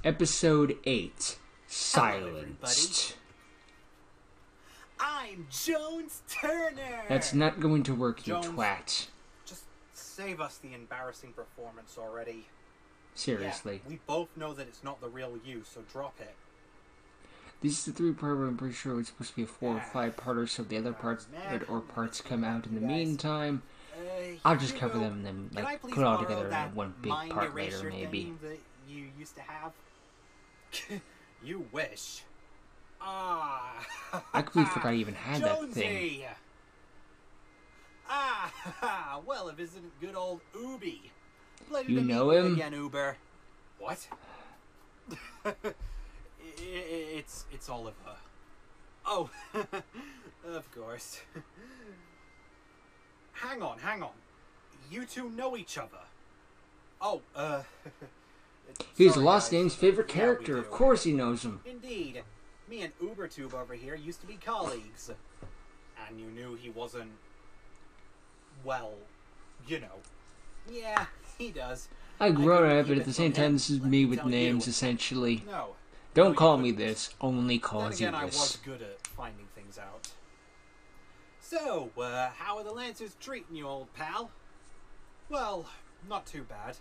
Episode 8. Hello, Silenced. I'm Jones Turner! That's not going to work, you Jones, twat. Just save us the embarrassing performance already. Seriously. Yeah, we both know that it's not the real you, so drop it. This is the 3-parter, I'm pretty sure it's supposed to be a 4 or 5-parter, so the other parts come out in the meantime. I'll just cover them and then put it all together in one big part later, maybe. That you used to have? You wish. I completely forgot I even had that thing. Well, if isn't good old Ubi. You know him? Again, Uber. What? It's Oliver. Oh, of course. Hang on. You two know each other. Oh, He's sorry, Lost guys. Name's favorite Yeah, character. we Of do. course he knows him. Indeed. Me and UberTube over here used to be colleagues. And you knew he wasn't... well, you know. Yeah, he does. I grown couldn't up, keep but it at the same from him, time, this is let me me with tell names, you. essentially. No. Don't you call me couldn't. this, only Then calls you again, I was this. good at finding things out. So, how are the Lancers treating you, old pal? Well, not too bad,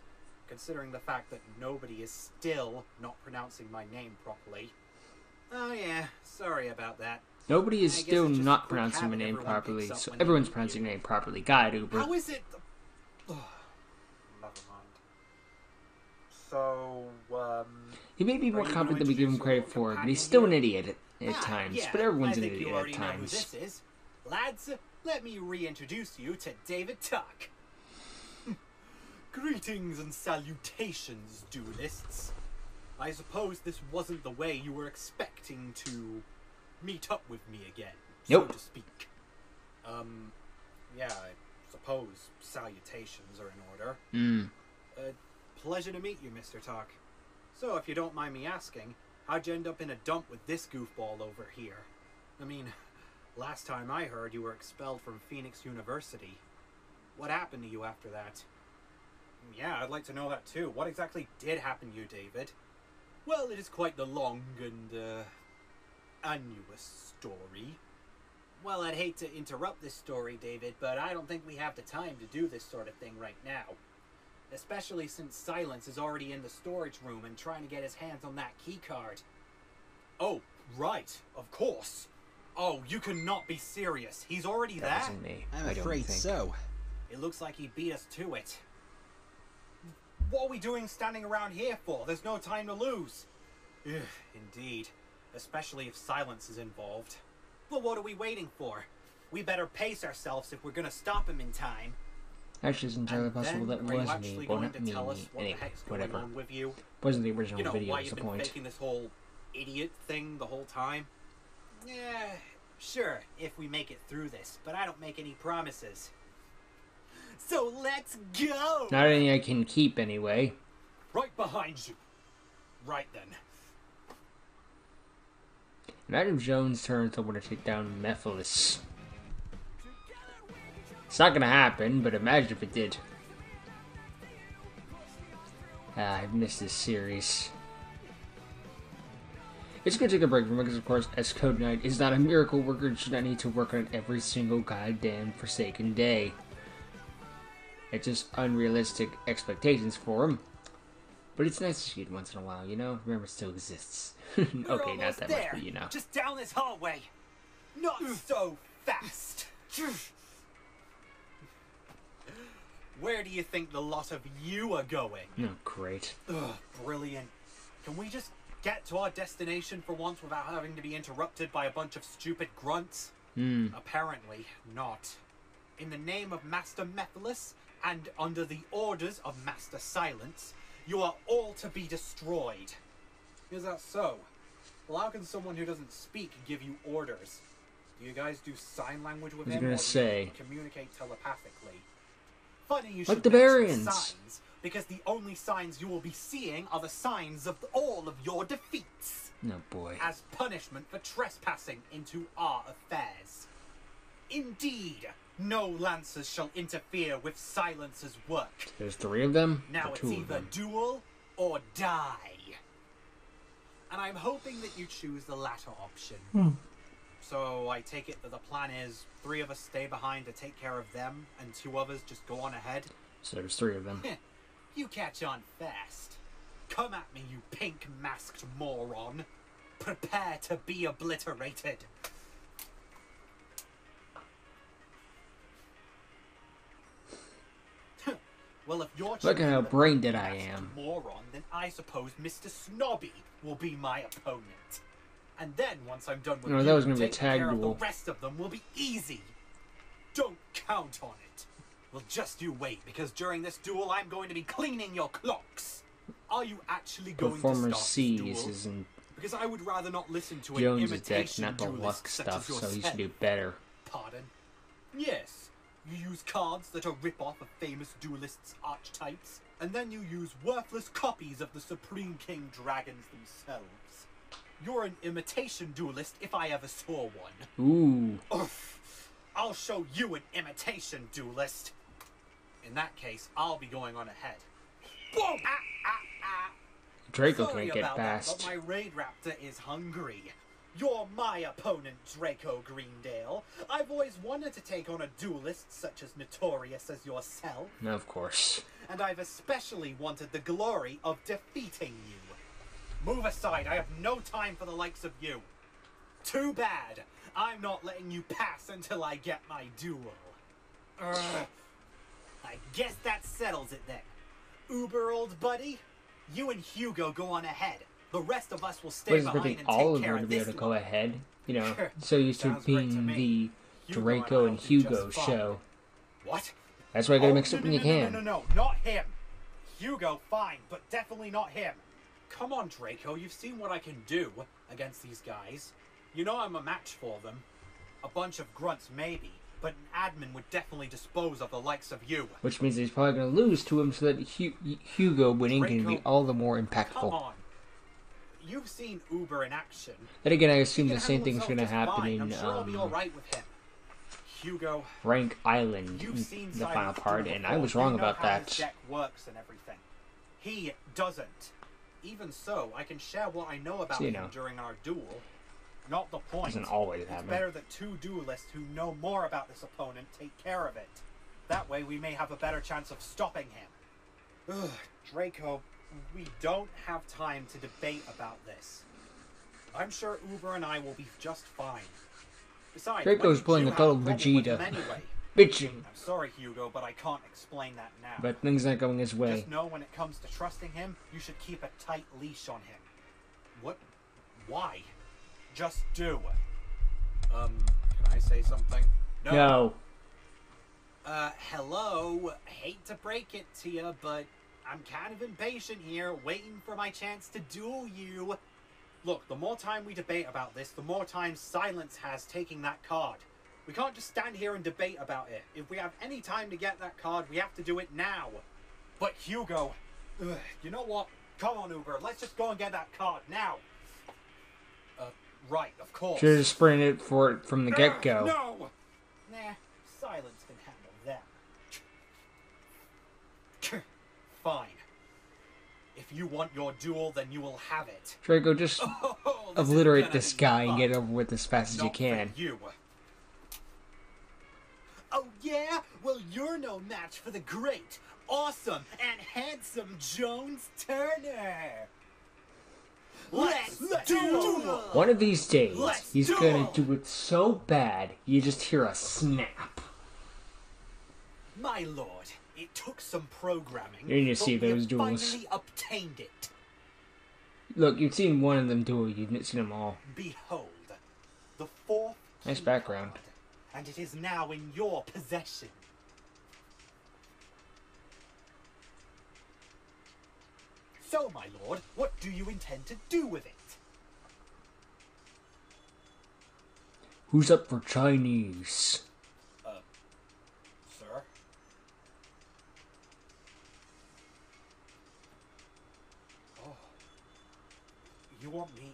considering the fact that nobody is still not pronouncing my name properly. Oh yeah, sorry about that. Nobody is I guess still it's just not a pronouncing my habit name everyone properly, picks up so when they everyone's meet pronouncing you. your name properly. God, Uber. How is it? Never mind. So, He may be are more you competent gonna than we give him introduce credit your for, but companion he's still an here? idiot at times. Yeah, But everyone's I an think idiot you at already know who times. this is. Lads, let me reintroduce you to David Tuck. Greetings and salutations, duelists. I suppose this wasn't the way you were expecting to meet up with me again, Nope. so to speak. Yeah, I suppose salutations are in order. Pleasure to meet you, Mr. Tuck. So, if you don't mind me asking, how'd you end up in a dump with this goofball over here? I mean, last time I heard you were expelled from Phoenix University. What happened to you after that? Yeah, I'd like to know that too. What exactly did happen to you, David? Well, it is quite the long and, arduous story. Well, I'd hate to interrupt this story, David, but I don't think we have the time to do this sort of thing right now. Especially since Silence is already in the storage room and trying to get his hands on that key card. Oh, right, of course. Oh, you cannot be serious. He's already there? That wasn't me. I'm I don't afraid think. so. It looks like he beat us to it. What are we doing standing around here for? There's no time to lose. Ugh, indeed. Especially if Silence is involved. Well, what are we waiting for? We better pace ourselves if we're gonna stop him in time. Actually, it's entirely And possible that then, are you was actually me. Well, going not to me. tell us what Anyway, the heck's going whatever. on with you? Wasn't the original You know, video, why was you've the been point. faking this whole idiot thing the whole time? Yeah, sure, if we make it through this, but I don't make any promises. So let's go! Not any I can keep, anyway. Right behind you. Right then. Imagine if Jones turns over to take down Mephiles. It's not gonna happen, but imagine if it did. I've missed this series. It's gonna take a break from it because, of course, as Code Knight is not a miracle worker and should not need to work on it every single goddamn forsaken day. It's just unrealistic expectations for him. But it's nice to see it once in a while, you know? Remember, it still exists. We're Okay, not almost that there. much, but you know. Just down this hallway. Not so fast. Where do you think the lot of you are going? Oh, great. Ugh, brilliant. Can we just get to our destination for once without having to be interrupted by a bunch of stupid grunts? Apparently not. In the name of Master Mephiles and under the orders of Master Silence, you are all to be destroyed. Is that so? Well, how can someone who doesn't speak give you orders? Do you guys do sign language with I was him, gonna or do say. you communicate telepathically? Funny you Like should the mention Barians. signs, because the only signs you will be seeing are the signs of all of your defeats, Oh boy. as punishment for trespassing into our affairs. Indeed, no Lancers shall interfere with Silence's work. There's 3 of them? Now Or it's 2 of either them? duel or die. And I'm hoping that you choose the latter option. So I take it that the plan is 3 of us stay behind to take care of them, and 2 others just go on ahead? So there's 3 of them. You catch on fast. Come at me, you pink-masked moron. Prepare to be obliterated. Well, if you're Look at how brain dead I am. Moron, then I suppose Mr. Snobby will be my opponent. And then once I'm done with that was gonna be a taking tag care of duel. the rest of them will be easy. Don't count on it. Well, just you wait, because during this duel I'm going to be cleaning your clocks. Are you actually going Performer to start C this duel? is in Because I would rather not listen to an Jones' deck, imitation not the duelist luck such stuff, as so he should yourself. do better. Pardon? Yes. You use cards that are rip-off of famous duelists' archetypes, and then you use worthless copies of the Supreme King dragons themselves. You're an imitation duelist if I ever saw one. Ooh. Oof. I'll show you an imitation duelist. In that case, I'll be going on ahead. Boom! Draco Sorry can't get about that, past. but my Raid Raptor is hungry. You're my opponent, Draco Greendale. I've always wanted to take on a duelist such as notorious as yourself. Of course. And I've especially wanted the glory of defeating you. Move aside, I have no time for the likes of you. Too bad. I'm not letting you pass until I get my duel. I guess that settles it then. Uber, old buddy, you and Hugo go on ahead. The rest of us will stay behind and all take of care them to of be this able to go one. ahead. You know, so used to Sounds great to being me. the Hugo Draco and and I'll do Hugo just fine. show. What? That's why I gotta Oh, mix it when you can. No, not him. Hugo, fine, but definitely not him. Come on, Draco, you've seen what I can do against these guys. You know I'm a match for them. A bunch of grunts, maybe, but an admin would definitely dispose of the likes of you. Which means he's probably gonna lose to him, so that Hugo winning can be Draco, all the more Come impactful. on. You've seen Uber in action. And again, I He assume can the same handle thing's himself gonna just happen fine. in I'm sure I'll be all right with him. Hugo, Rank Island, you've seen the final Silent part, Duel and I before. was wrong You know about how that. his deck works and everything. He doesn't. Even so, I can share what I know about So, you him know, during our duel. Not the point. Doesn't always It's happen. better that 2 duelists who know more about this opponent take care of it. That way we may have a better chance of stopping him. Ugh, Draco, we don't have time to debate about this. I'm sure Uber and I will be just fine. Besides, Draco's when pulling you a do have total problem with Vegeta. him anyway. Bitching, I'm sorry, Hugo, but I can't explain that now. but things aren't going his way. Just know when it comes to trusting him, you should keep a tight leash on him. What? Why? Just do. Can I say something? No. Hello. Hate to break it to you, but I'm kind of impatient here, waiting for my chance to duel you. Look, the more time we debate about this, the more time Silence has taking that card. We can't just stand here and debate about it. If we have any time to get that card, we have to do it now. But Hugo, you know what? Come on, Uber, let's just go and get that card now. Right, of course. Should have sprinted it for it from the get-go. No! Nah, Silence can handle that. Fine. If you want your duel, then you will have it. Draco, just Oh, obliterate this guy and get it over with as fast as you Not can. for you. Oh yeah? Well, you're no match for the great, awesome, and handsome Jones Turner. Let's duel! One of these days, Let's he's duel! gonna do it so bad, you just hear a snap. My lord, it took some programming. You need to see but we those have duels. finally obtained it. Look, you've seen one of them duel, you've seen them all. Behold, the 4th Nice key background. card, and it is now in your possession. So, my lord, what do you intend to do with it? Who's up for Chinese? Sir? Oh. You want me?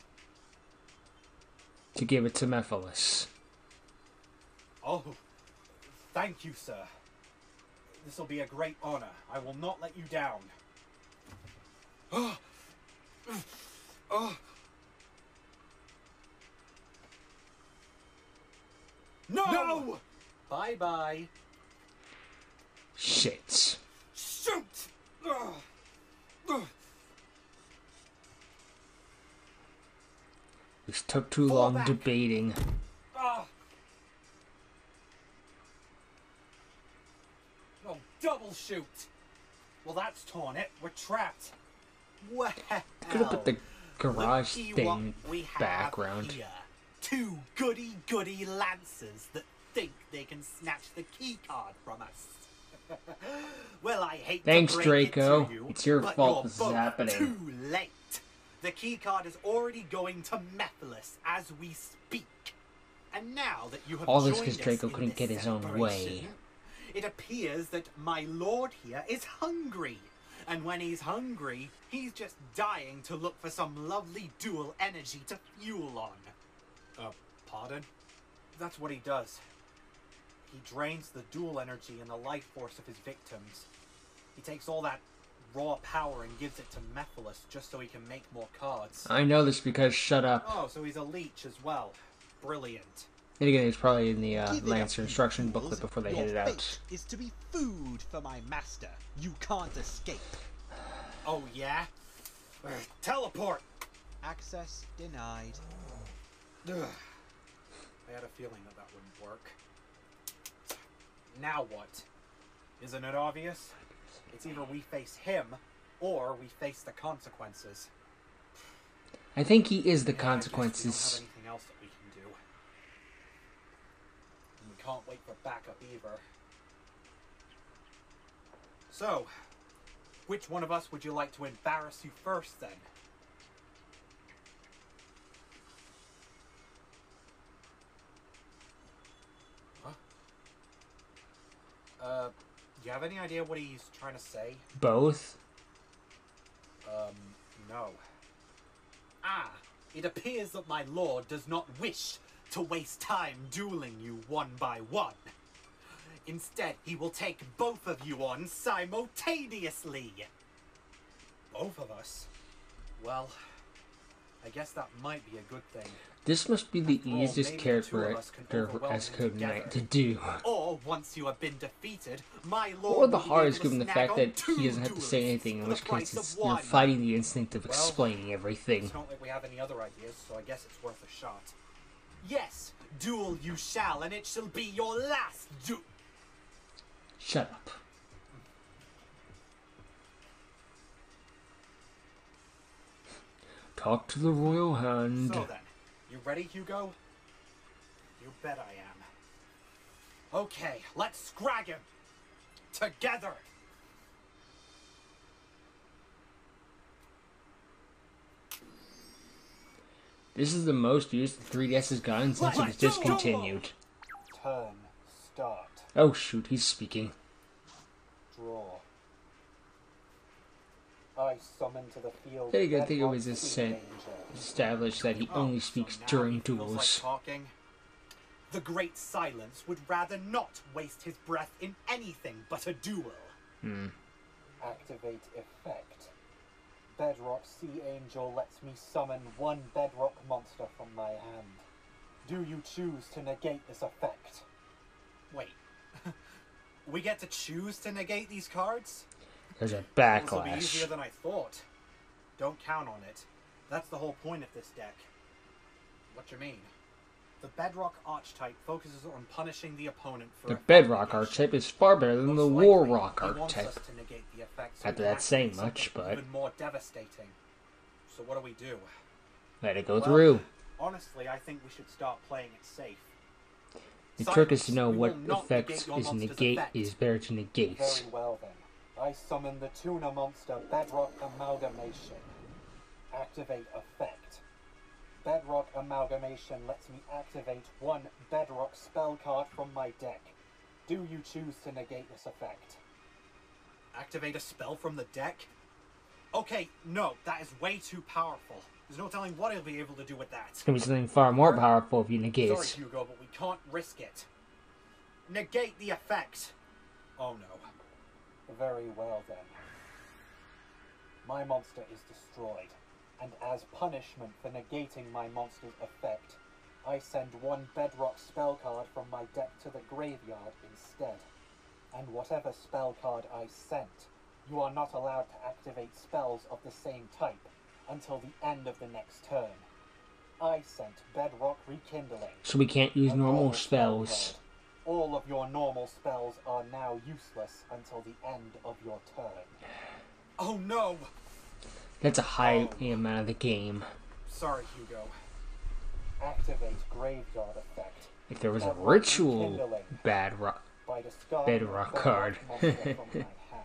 To give it to Mephiles. Oh, thank you, sir. This will be a great honor. I will not let you down. No! Bye-bye. Shit. Shoot! Ugh. Ugh. This took too Fall long back. debating. Oh, double shoot. Well, that's torn it. We're trapped. Well, Could have put the garage looky thing what we have background. here. Two goody-goody lancers that think they can snatch the key card from us. Well, I hate Thanks, to break Draco. it to you, It's your but fault you're this is both happening. Too late. The key card is already going to Mephiles as we speak. And now that you have All this joined because us Draco in couldn't this get his own celebration, way. it appears that my lord here is hungry. And when he's hungry, he's just dying to look for some lovely dual energy to fuel on. Pardon? That's what he does. He drains the dual energy and the life force of his victims. He takes all that raw power and gives it to Mephiles just so he can make more cards. I know this because shut up. Oh, so he's a leech as well. Brilliant. And again, it's probably in the Give it Lancer up, you instruction fools. booklet before they Your hit it out. fate is to be food for my master. You can't escape. Oh, yeah? Teleport! Access denied. Ugh. I had a feeling that that wouldn't work. Now what? Isn't it obvious? It's either we face him, or we face the consequences. I think he is the Yeah, consequences. I guess we don't have anything else that we can do. And we can't wait for backup either. So, which one of us would you like to embarrass you first, then? Do you have any idea what he's trying to say? Both? No. Ah, it appears that my lord does not wish to waste time dueling you one by one. Instead, he will take both of you on simultaneously. Both of us? Well, I guess that might be a good thing. This must be the After all, easiest maybe the character two of us can for overwhelm S him Code together. Knight to do. Or, once you have been defeated, my lord Or the will be hardest able to given the snag fact on that two he doesn't have to say duelists anything, in for which the price case of it's, you're one. fighting the instinct of Well, explaining everything. It's not like we have any other ideas, so I guess it's worth a shot. Yes, duel you shall, and it shall be your last duel. Shut up. Talk to the royal hand. So then, you ready, Hugo? You bet I am. Okay, let's scrag him. Together. This is the most used 3DS has gotten since it was discontinued. Turn. Start. Oh shoot, he's speaking. Draw. I summon to the field. Then again, I think it Bedrock was just Sea said, Angel. established that he only So speaks now during he feels like duels. talking. The Great Silence would rather not waste his breath in anything but a duel. Activate effect. Bedrock Sea Angel lets me summon one bedrock monster from my hand. Do you choose to negate this effect? Wait. We get to choose to negate these cards? There's a This will be easier backlash. than I thought. Don't count on it. That's the whole point of this deck. What you mean? The Bedrock Archetype focuses on punishing the opponent for The effect Bedrock negation. archetype is far better than the Most War likely, Rock he wants archetype. us to negate the effect so Not we that can that's saying activate much, something but even more devastating. So what do we do? let it go Well, through. Honestly, I think we should start playing it safe. The trick is to Silence, know we what will not effects negate your is monster's negate effect. is better to negate. Very well then. I summon the Tuna Monster Bedrock Amalgamation. Activate effect. Bedrock Amalgamation lets me activate one Bedrock spell card from my deck. Do you choose to negate this effect? Activate a spell from the deck? Okay, no, that is way too powerful. There's no telling what he'll be able to do with that. It's gonna be something far more powerful if you negate Sorry, it. Hugo, but we can't risk it. Negate the effect. Oh no. Very well then. My monster is destroyed, and as punishment for negating my monster's effect, I send one bedrock spell card from my deck to the graveyard instead. And whatever spell card I sent, you are not allowed to activate spells of the same type until the end of the next turn. I sent Bedrock Rekindling. So we can't use a normal spell spells. card. All of your normal spells are now useless until the end of your turn. Oh no! That's a high amount of the game. Sorry, Hugo. Activate Graveyard Effect. If there was a Bedrock ritual Rekindling. bedrock By discarding Bedrock a card. monster from my hand,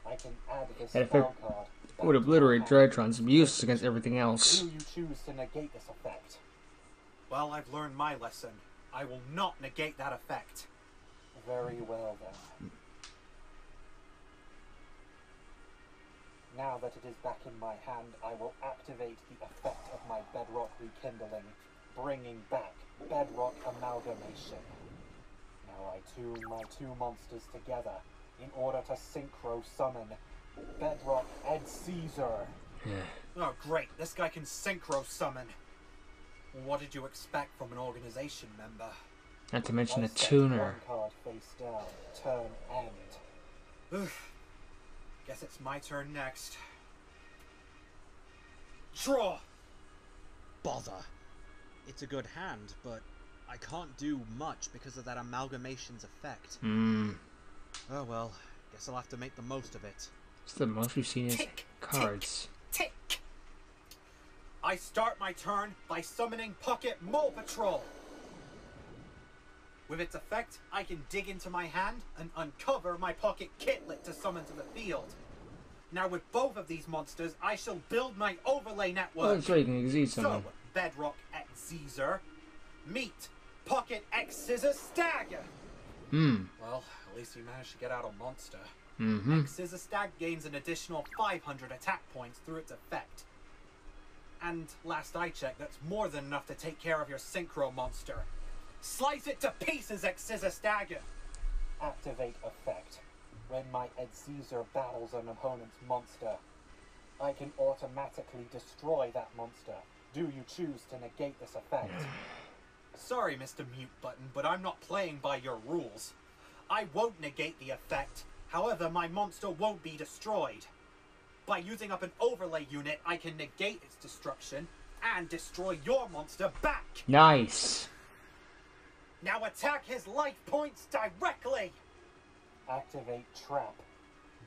I can add this That spell effect card would back to obliterate my hand. Drytron's useless against everything else. Do you choose to negate this effect? Well, I've learned my lesson. I will not negate that effect. Very well then. Now that it is back in my hand, I will activate the effect of my Bedrock Rekindling, bringing back Bedrock Amalgamation. Now I tune my two monsters together in order to synchro summon Bedrock Ed Caesar. Oh great, this guy can synchro summon. What did you expect from an organization member? Not to mention I a set tuner. one card face down, turn end. Ugh. Guess it's my turn next. Draw! Bother. It's a good hand, but I can't do much because of that amalgamation's effect. Oh well, guess I'll have to make the most of it. It's the most we've seen is Tick, cards. Tick! I start my turn by summoning Pocket Mole Patrol. With its effect, I can dig into my hand and uncover my Pocket Kitlet to summon to the field. Now with both of these monsters, I shall build my overlay network. Oh, that's right, you can exceed So, someone. Bedrock X Caesar, meet Pocket X Scissor Stag. Well, at least you managed to get out a monster. X Scissor Stag gains an additional 500 attack points through its effect. And last I checked, that's more than enough to take care of your Synchro monster. Slice it to pieces, X Scissor Stag. Activate effect. When my Ed Caesar battles an opponent's monster, I can automatically destroy that monster. Do you choose to negate this effect? Sorry, Mr. Mute Button, but I'm not playing by your rules. I won't negate the effect. However, my monster won't be destroyed. By using up an overlay unit, I can negate its destruction and destroy your monster back. Nice. Now attack his life points directly. Activate trap.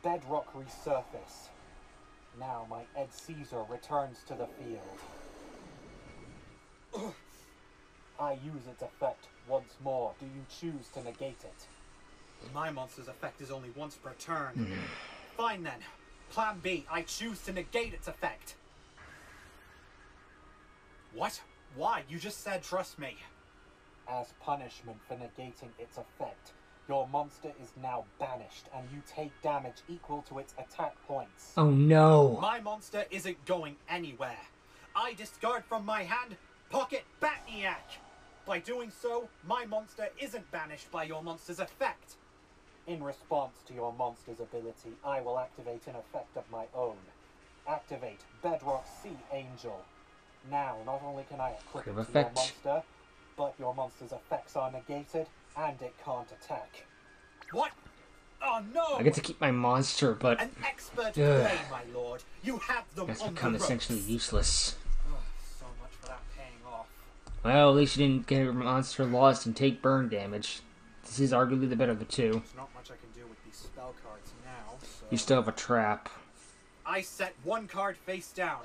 Bedrock resurface. Now my Ed Caesar returns to the field. I use its effect once more. Do you choose to negate it? My monster's effect is only once per turn. Fine then. Plan B, I choose to negate its effect. What? Why? You just said trust me. As punishment for negating its effect, your monster is now banished and you take damage equal to its attack points. Oh no. My monster isn't going anywhere. I discard from my hand Pocket Batniak. By doing so, my monster isn't banished by your monster's effect. In response to your monster's ability, I will activate an effect of my own. Activate Bedrock Sea Angel. Now, not only can I equip it Quick to your effect. monster, but your monster's effects are negated and it can't attack. What? Oh no! I get to keep my monster, but An expert Ugh. play, my lord. You have them it's on become the ropes. essentially useless. So much for that paying off. Well, at least you didn't get your monster lost and take burn damage. This is arguably the better of the two. There's not much I can do with these spell cards now, so... You still have a trap. I set one card face down.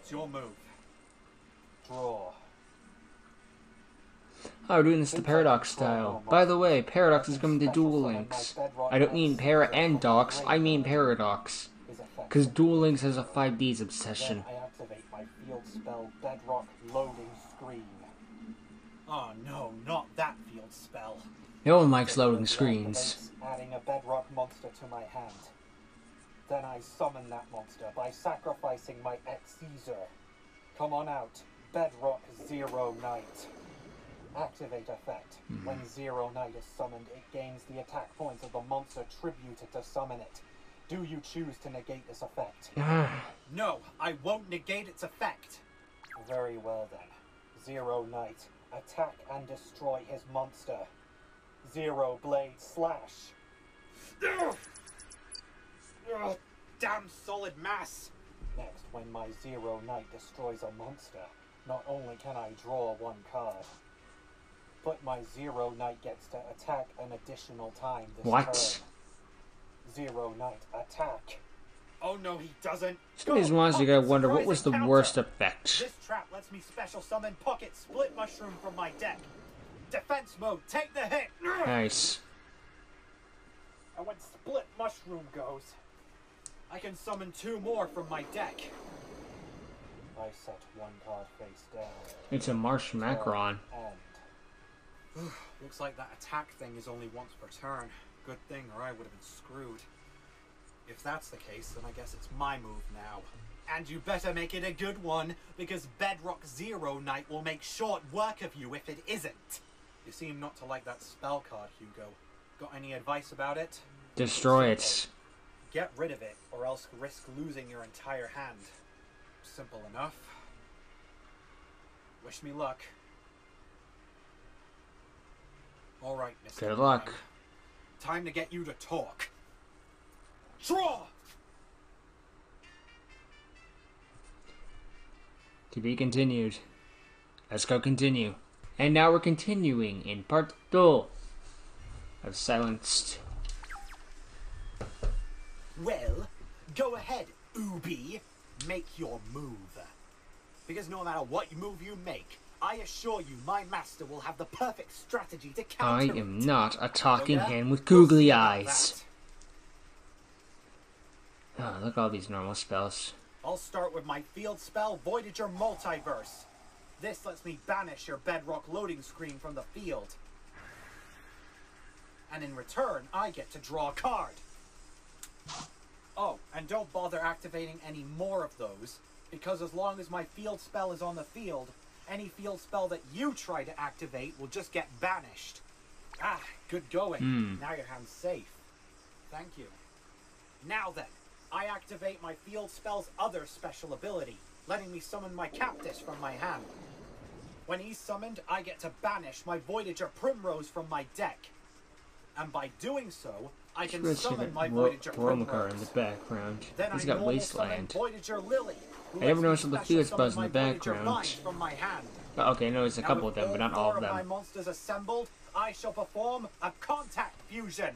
It's your move. Draw. Oh, we're doing this the Paradox style. By the way, Paradox is coming to Duel Links. I don't mean Para and Dox, I mean Paradox. Is effective. Because Duel Links has a 5Ds Then obsession. I activate my field spell Bedrock Loading Screen. Oh no, not that field spell. No one likes loading Field screens. activates, adding a Bedrock monster to my hand. Then I summon that monster by sacrificing my X Caesar. Come on out, Bedrock Zero Knight. Activate effect. When Zero Knight is summoned, it gains the attack points of the monster tributed to summon it. Do you choose to negate this effect? No, I won't negate its effect. Very well then. Zero Knight, attack and destroy his monster. Zero Blade Slash. Damn solid mass! Next, when my Zero Knight destroys a monster, not only can I draw one card, but my Zero Knight gets to attack an additional time this turn. Zero Knight attack. Oh no, he doesn't. Some of these ones you gotta wonder what was the worst effect. This trap lets me special summon Pocket Split Mushroom from my deck. Defense mode, take the hit! Nice. And when Split Mushroom goes, I can summon 2 more from my deck. I set one card face down. It's a Marsh Macron. And Looks like that attack thing is only once per turn. Good thing, or I would have been screwed. If that's the case, then I guess it's my move now. And you better make it a good one, because Bedrock Zero Knight will make short work of you if it isn't. You seem not to like that spell card, Hugo. Got any advice about it? Destroy it. Get rid of it, or else risk losing your entire hand. Simple enough. Wish me luck. Alright, Mr. Good luck. Prime. Time to get you to talk. Draw! To be continued. Let's go continue. And now we're continuing in part 2 of Silenced. Well, go ahead, Ubi. Make your move. Because no matter what move you make, I assure you my master will have the perfect strategy to I counter am it. not a talking hand with We'll googly see about eyes. Oh, look at all these normal spells. that. I'll start with my field spell, Voyager Multiverse. This lets me banish your Bedrock loading screen from the field. And in return, I get to draw a card. Oh, and don't bother activating any more of those, because as long as my field spell is on the field, any field spell that you try to activate will just get banished. Ah, good going. Now your hand's safe. Thank you. Now then, I activate my field spell's other special ability, letting me summon my Captus from my hand. When he's summoned, I get to banish my Voyager Primrose from my deck. And by doing so, I can summon my Voyager Romakar in Primrose. the background. Then He's I got normal summon Wasteland. Voyager Lily, who I never lets me noticed all the special field summon spells in my the Voyager background. Vine from my hand. Oh, okay, no, there's a Now couple with of them, but not all of my them. monsters assembled, I shall perform a contact fusion.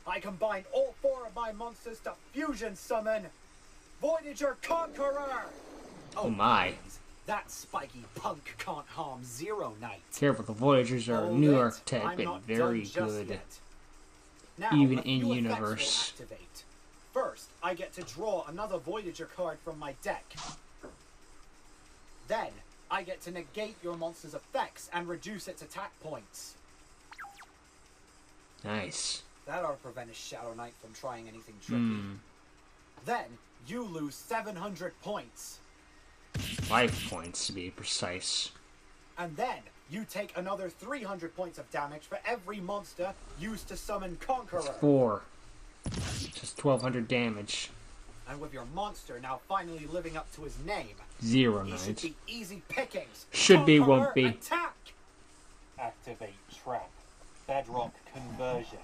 I combine all 4 of my monsters to fusion summon Voyager Conqueror. Oh my. Please, that spiky punk can't harm Zero Knight. Careful, the Voyagers are a Hold new it, archetype I'm and not very done just good. yet. Now, Even a few in effects universe. will activate. First, I get to draw another Voyager card from my deck. Then, I get to negate your monster's effects and reduce its attack points. Nice. That ought to prevent a Shadow Knight from trying anything tricky. Then, you lose 700 points. 5 points to be precise. And then, you take another 300 points of damage for every monster used to summon Conqueror. 4. Just 1200 damage. And with your monster now finally living up to his name, Zero he should Knight. be easy pickings. Should be, Conqueror, won't be. Attack! activate trap. Bedrock conversion.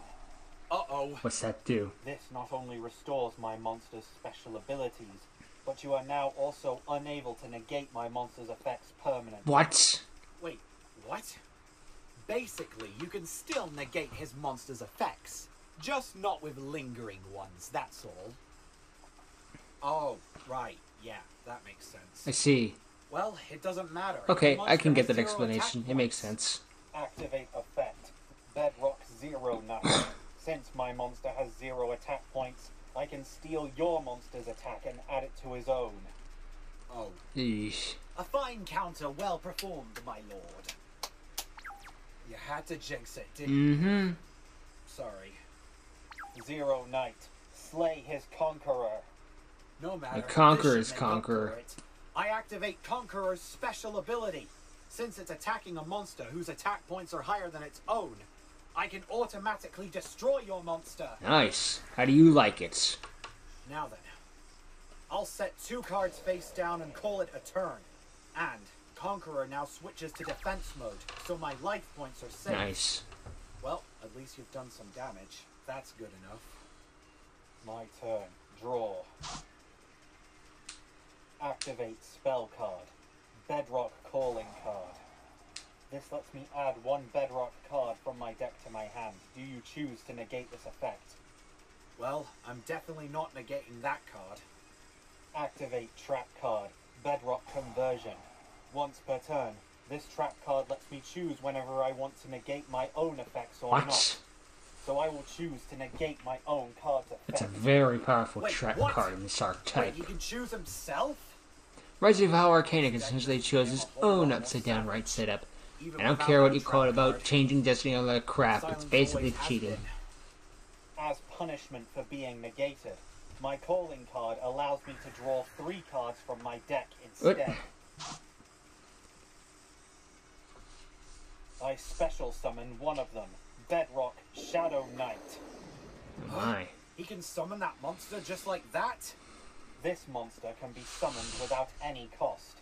Uh-oh. What's that do? This not only restores my monster's special abilities, but you are now also unable to negate my monster's effects permanently. What? Wait, what? Basically, you can still negate his monster's effects, just not with lingering ones, that's all. Oh, right, yeah, that makes sense. I see. Well, it doesn't matter. Okay, The I can monster get has that 0 explanation. attack It makes points. sense. Activate effect. Bedrock Zero Knight. Since my monster has 0 attack points, I can steal your monster's attack and add it to his own. Oh. Eesh. A fine counter, well performed, my lord. You had to jinx it, didn't you? Sorry. Zero Knight. Slay his conqueror. No matter. A conqueror this is should make up for conqueror. it. I activate Conqueror's special ability. Since it's attacking a monster whose attack points are higher than its own, I can automatically destroy your monster. Nice. How do you like it? Now then, I'll set 2 cards face down and call it a turn. And Conqueror now switches to defense mode, so my life points are safe. Nice. Well, at least you've done some damage. That's good enough. My turn. Draw. Activate spell card. Bedrock calling card. This lets me add one Bedrock card from my deck to my hand. Do you choose to negate this effect? Well, I'm definitely not negating that card. Activate trap card. Bedrock conversion. Once per turn, this trap card lets me choose whenever I want to negate my own effects or What? not. So I will choose to negate my own card's effect. It's a very powerful Wait, trap what? card in this archetype. Wait, he can choose himself? Reminds me of how Arcana essentially chose his own upside down right setup. Even I don't without care what that you call it trap about card, changing destiny and all that crap. It's silence basically always has cheating. been. As punishment for being negated, my calling card allows me to draw 3 cards from my deck instead. I special summon one of them, Bedrock Shadow Knight. Oh my. He can summon that monster just like that? This monster can be summoned without any cost.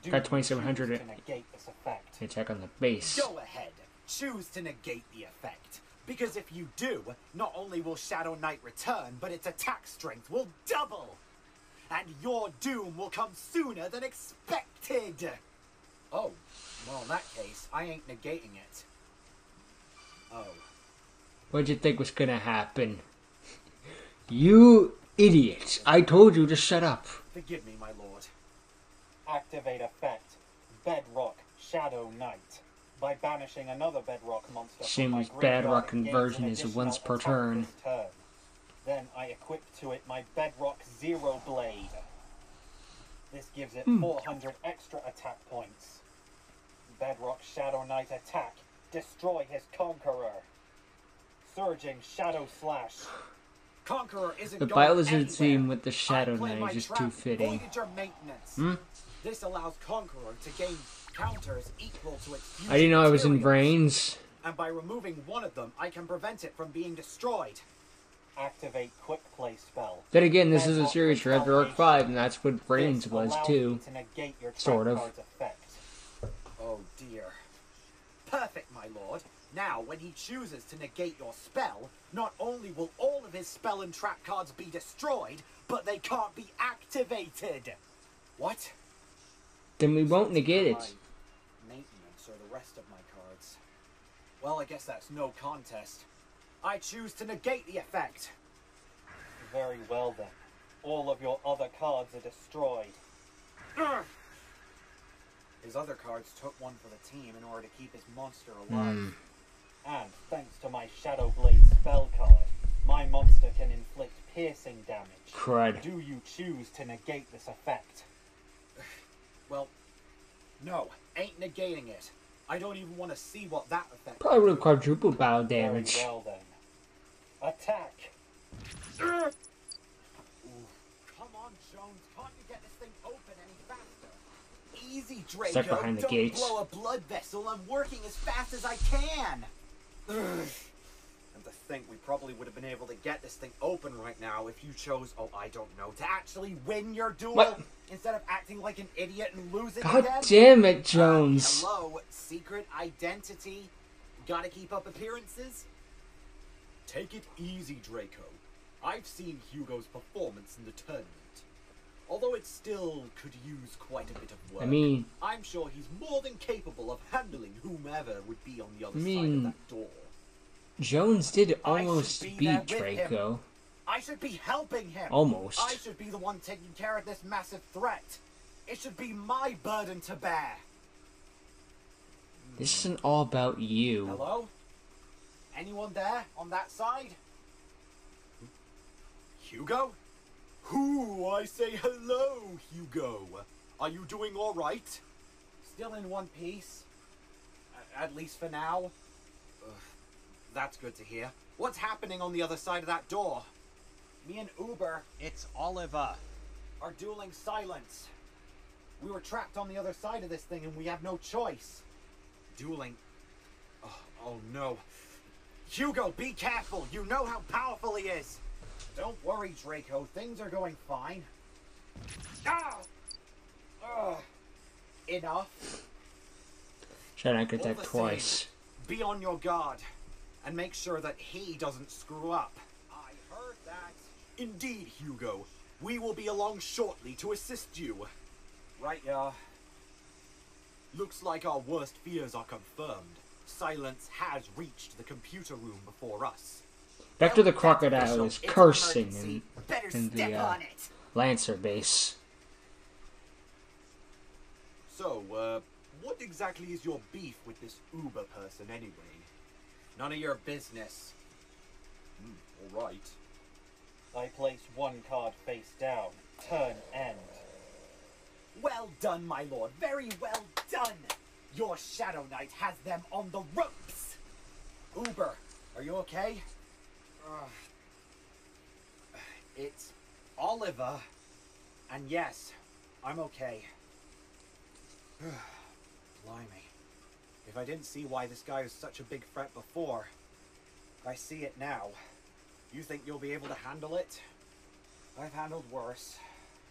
Do Got you 2700 choose to negate this effect? Attack on the base. Go ahead. Choose to negate the effect. Because if you do, not only will Shadow Knight return, but its attack strength will double. And your doom will come sooner than expected. Oh, well in that case, I ain't negating it. Oh. What'd you think was gonna happen? You idiot. I told you to shut up. Forgive me, my lord. Activate effect, Bedrock Shadow Knight. By banishing another Bedrock monster from my Seems graveyard, Bedrock it gains conversion an is additional once per attack turn. this turn. Then I equip to it my Bedrock Zero Blade. This gives it 400 extra attack points. Bedrock Shadow Knight attack. Destroy his Conqueror. Surging Shadow Slash. Conqueror isn't The going Bylizard anywhere. theme with the Shadow I play my Knight is trap, too fitting. Voyager maintenance. Hmm? This allows Conqueror to gain counters equal to its fusion I didn't know I was in materials. brains. And by removing one of them, I can prevent it from being destroyed. Activate Quick Play spell. Then again, this is a Bedrock series for After Dark 5, and that's what brains This was allows too. you to negate your trap Sort of. card's effect. Oh dear. Perfect, my lord. Now, when he chooses to negate your spell, not only will all of his spell and trap cards be destroyed, but they can't be activated. What? Then we won't negate My it. maintenance or the rest of my cards. Well, I guess that's no contest. I choose to negate the effect. Very well then. All of your other cards are destroyed. His other cards took one for the team in order to keep his monster alive. And thanks to my Shadow Blade spell card, my monster can inflict piercing damage. Crud. Do you choose to negate this effect? Well, no, ain't negating it. I don't even want to see what that effect. Probably would have quadruple battle Very damage. well then. Attack! Come on, Jones. Can't you get this thing open any faster? Easy, Draco. Stuck behind the Don't gates. blow a blood vessel. I'm working as fast as I can. And to think we probably would have been able to get this thing open right now if you chose, oh, I don't know, to actually win your duel What? instead of acting like an idiot and losing God again. damn it, Jones. Hello, secret identity. Gotta keep up appearances? Take it easy, Draco. I've seen Yugioh's performance in the tournament. Although it still could use quite a bit of work, I mean, I'm sure he's more than capable of handling whomever would be on the other I side mean, of that door. Jones did I almost should be there beat with him. Draco. I should be helping him. Almost. I should be the one taking care of this massive threat. It should be my burden to bear. This isn't all about you. Hello? Anyone there on that side? Yugioh? Who? I say hello, Yugioh. Are you doing all right? Still in one piece? At least for now? Ugh, that's good to hear. What's happening on the other side of that door? Me and Uber It's Oliver. are dueling silence. We were trapped on the other side of this thing and we have no choice. Dueling. Oh no. Yugioh, be careful. You know how powerful he is. Don't worry, Draco. Things are going fine. Ah! Ugh. enough? Should I get All that the twice? same, be on your guard and make sure that he doesn't screw up. I heard that. Indeed, Yugioh. We will be along shortly to assist you. Right, yeah. Looks like our worst fears are confirmed. Silence has reached the computer room before us. Back to the crocodile is It's an cursing emergency. Better in step the on it. Lancer base. So, what exactly is your beef with this Uber person anyway? None of your business. Alright. I place one card face down. Turn end. Well done, my lord. Very well done. Your Shadow Knight has them on the ropes. Uber, are you okay? It's Oliver. And yes, I'm okay. Blimey. If I didn't see why this guy was such a big threat before, I see it now. You think you'll be able to handle it? I've handled worse.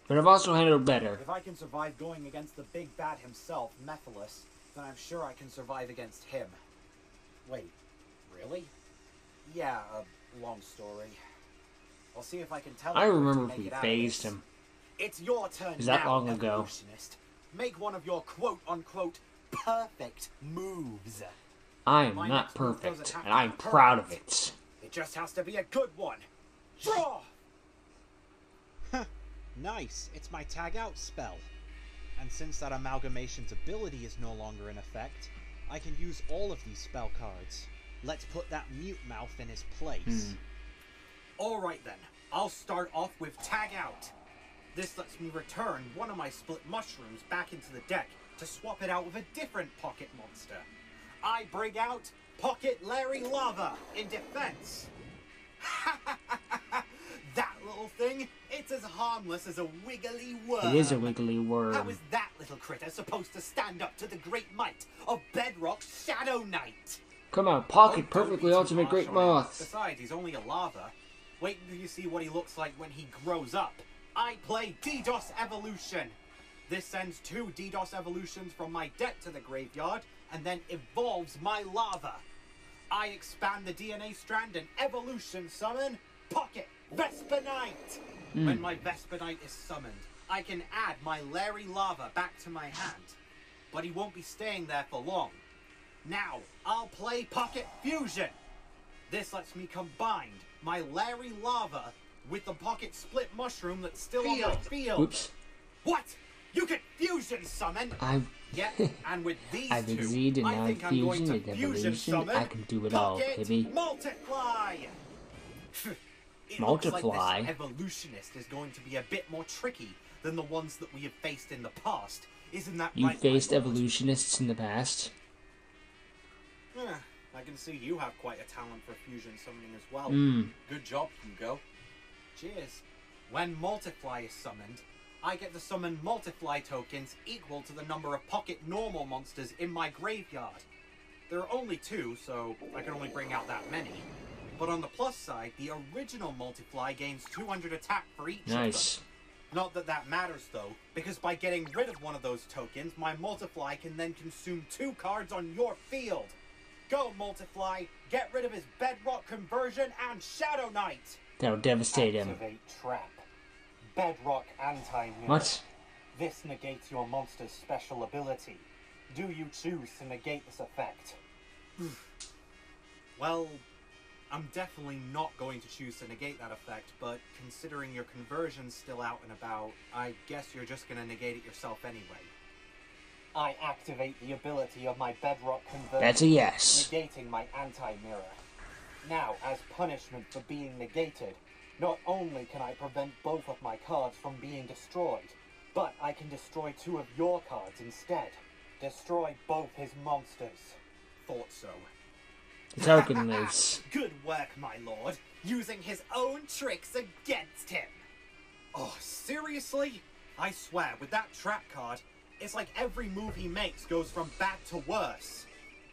But I've also handled better. If I can survive going against the big bad himself, Mephiles, then I'm sure I can survive against him. Wait, really? Yeah, long story. I'll see if I can tell. I remember if we phased him. It's your turn Is that now, long ago? evolutionist. Make one of your quote-unquote perfect moves. I am My not next move doesn't perfect, have and to be I'm proud of it. It just has to be a good one. Draw! Nice, it's my tag out spell. And since that amalgamation's ability is no longer in effect, I can use all of these spell cards. Let's put that mute mouth in his place. Alright then, I'll start off with Tag Out. This lets me return one of my split mushrooms back into the deck to swap it out with a different pocket monster. I bring out Pocket Larry Lava in defense. That little thing, it's as harmless as a wiggly worm. It is a wiggly worm. How is that little critter supposed to stand up to the great might of Bedrock's Shadow Knight? Come on, Pocket, Don't perfectly be too ultimate harsh great on him. moth. Besides, he's only a lava. Wait until you see what he looks like when he grows up. I play DDoS Evolution. This sends 2 DDoS Evolutions from my deck to the graveyard, and then evolves my lava. I expand the DNA strand and evolution summon Pocket Vesper Knight. When my Vesper Knight is summoned, I can add my Larry Lava back to my hand. But he won't be staying there for long. Now, I'll play Pocket Fusion. This lets me combine my Larry Lava with the Pocket Split Mushroom that's still on my field. Oops. What? You can fusion summon? Yeah, and with these I've two, exceeded I now think I'm going fusion to and fusion evolution. summon I can do it all, Pocket baby. Multiply! It Multiply? looks like this evolutionist is going to be a bit more tricky than the ones that we have faced in the past. Isn't that You right, faced my lord? evolutionists in the past? I can see you have quite a talent for fusion summoning as well. Mm. Good job, Hugo. Cheers. When Multiply is summoned, I get to summon Multiply tokens equal to the number of Pocket Normal monsters in my graveyard. There are only 2, so I can only bring out that many. But on the plus side, the original Multiply gains 200 attack for each Nice. of them. Not that that matters though, because by getting rid of one of those tokens, my Multiply can then consume 2 cards on your field. Go, Multiply! Get rid of his Bedrock Conversion and Shadow Knight! That'll devastate him. Activate Trap. Bedrock Anti-Mirror. What? This negates your monster's special ability. Do you choose to negate this effect? Well, I'm definitely not going to choose to negate that effect, but considering your conversion's still out and about, I guess you're just going to negate it yourself anyway. I activate the ability of my Bedrock Conversion. That's a yes. Negating my anti-mirror. Now, as punishment for being negated, not only can I prevent both of my cards from being destroyed, but I can destroy 2 of your cards instead. Destroy both his monsters. Thought so. The token is. Good work, my lord, using his own tricks against him. Oh, seriously? I swear, with that trap card, it's like every move he makes goes from bad to worse.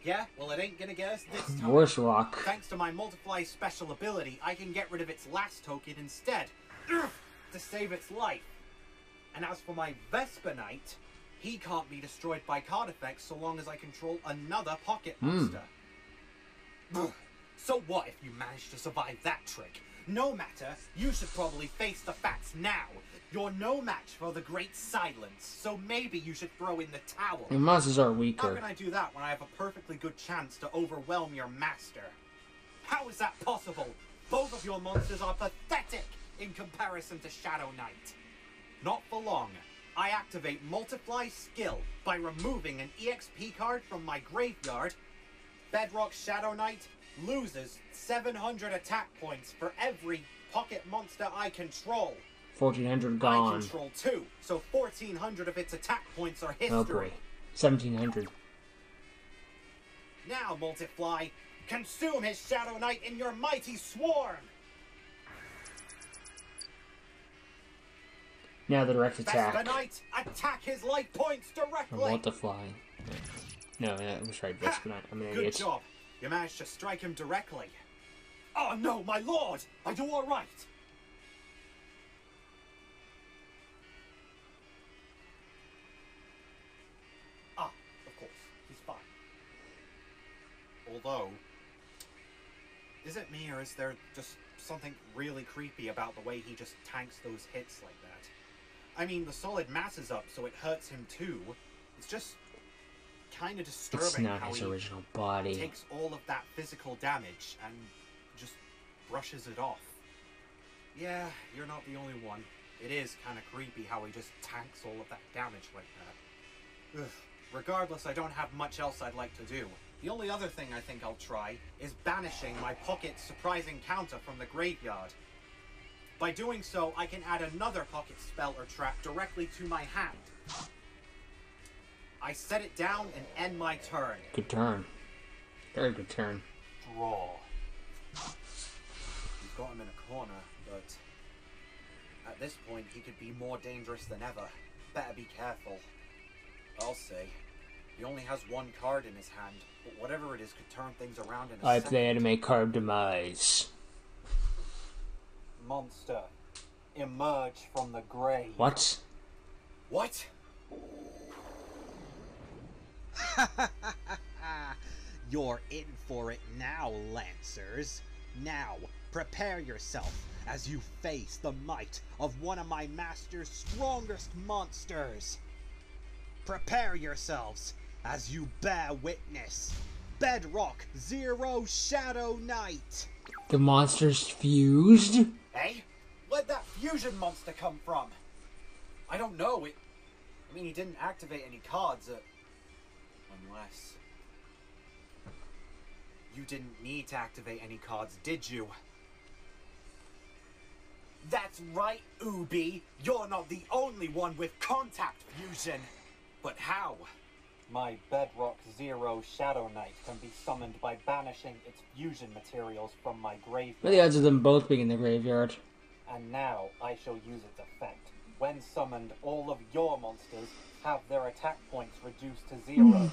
Yeah, well it ain't gonna get us this time. Worse rock. Thanks to my Multiply special ability, I can get rid of its last token instead, to save its life. And as for my Vesper Knight, he can't be destroyed by card effects so long as I control another pocket monster. So what if you manage to survive that trick? No matter, you should probably face the facts now. You're no match for the Great Silence, so maybe you should throw in the towel. The monsters are How weaker. can I do that when I have a perfectly good chance to overwhelm your master? How is that possible? Both of your monsters are pathetic in comparison to Shadow Knight. Not for long. I activate Multiply Skill by removing an EXP card from my graveyard. Bedrock Shadow Knight loses 700 attack points for every pocket monster I control. 1400 I gone. control 2, so 1400 of its attack points are history. Oh boy. 1700. Now, Multiply, consume his Shadow Knight in your mighty swarm! Now the direct attack. Vespa Knight, attack his life points Or directly! multiply. No, that was right. Vespa Knight. I'm an Good idiot. job. You managed to strike him directly. Oh no, my lord! I do all right! Ah, of course. He's fine. Although, is it me or is there just something really creepy about the way he just tanks those hits like that? I mean, the solid mass is up, so it hurts him too. It's just kind of disturbing It's not how his he original body. takes all of that physical damage and just brushes it off. Yeah, you're not the only one. It is kind of creepy how he just tanks all of that damage like that. Ugh. Regardless, I don't have much else I'd like to do. The only other thing I think I'll try is banishing my pocket surprise encounter from the graveyard. By doing so, I can add another pocket spell or trap directly to my hand. I set it down and end my turn. Good turn. Very good turn. Draw. You've got him in a corner, but at this point he could be more dangerous than ever. Better be careful. I'll say. He only has one card in his hand, but whatever it is could turn things around in a I second. play anime card demise. Monster, emerge from the grave. What? What? You're in for it now, Lancers. Now, prepare yourself as you face the might of one of my master's strongest monsters. Prepare yourselves as you bear witness Bedrock Zero Shadow Knight. The monsters fused? Hey? Where'd that fusion monster come from? I don't know. I mean, he didn't activate any cards. Unless... You didn't need to activate any cards, did you? That's right, Ubi. You're not the only one with contact fusion. But how? My Bedrock Zero Shadow Knight can be summoned by banishing its fusion materials from my graveyard. What are the odds of them both being in the graveyard? And now I shall use its effect. When summoned, all of your monsters have their attack points reduced to 0.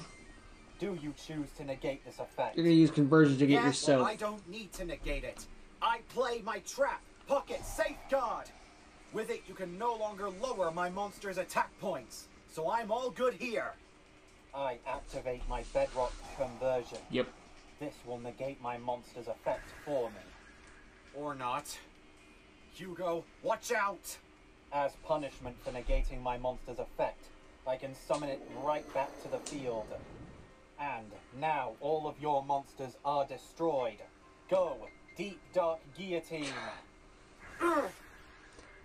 Do you choose to negate this effect? You're gonna use conversion to get Yeah, yourself. well, I don't need to negate it. I play my trap, pocket safeguard. With it, you can no longer lower my monster's attack points. So I'm all good here. I activate my Bedrock conversion. Yep. This will negate my monster's effect for me. Or not. Yugioh, watch out! As punishment for negating my monster's effect, I can summon it right back to the field. And now all of your monsters are destroyed. Go, Deep Dark Guillotine.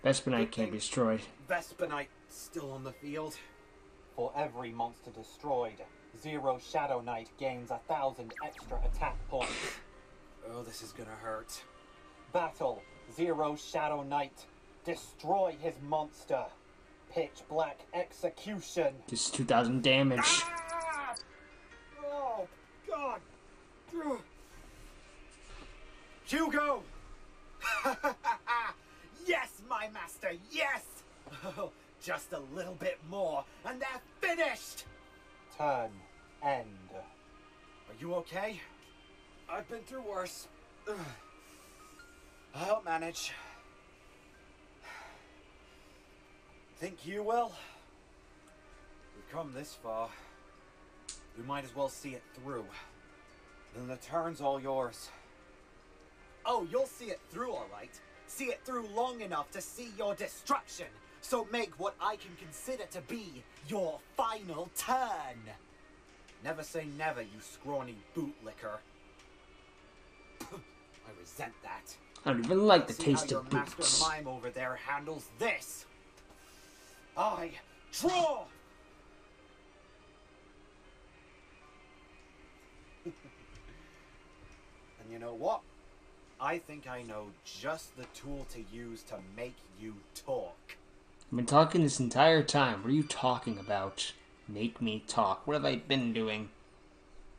Vespa Knight can't be destroyed. Vespa Knight still on the field. For every monster destroyed, Zero Shadow Knight gains 1,000 extra attack points. Oh, this is gonna hurt. Battle, Zero Shadow Knight. Destroy his monster. Pitch Black Execution. Just 2,000 damage. Ah! Oh, God! Yugioh! Yes, my master, yes! Oh, just a little bit more, and they're finished! Turn end. Are you okay? I've been through worse. I'll manage. Think you will? With We've come this far. We might as well see it through. Then the turn's all yours. Oh, you'll see it through, all right. See it through long enough to see your destruction. So make what I can consider to be your final turn. Never say never, you scrawny bootlicker. I resent that. I don't even like the See taste how of your boots. master mime over there handles this. I draw. And you know what? I think I know just the tool to use to make you talk. I've been talking this entire time. What are you talking about? Make me talk. What have I been doing?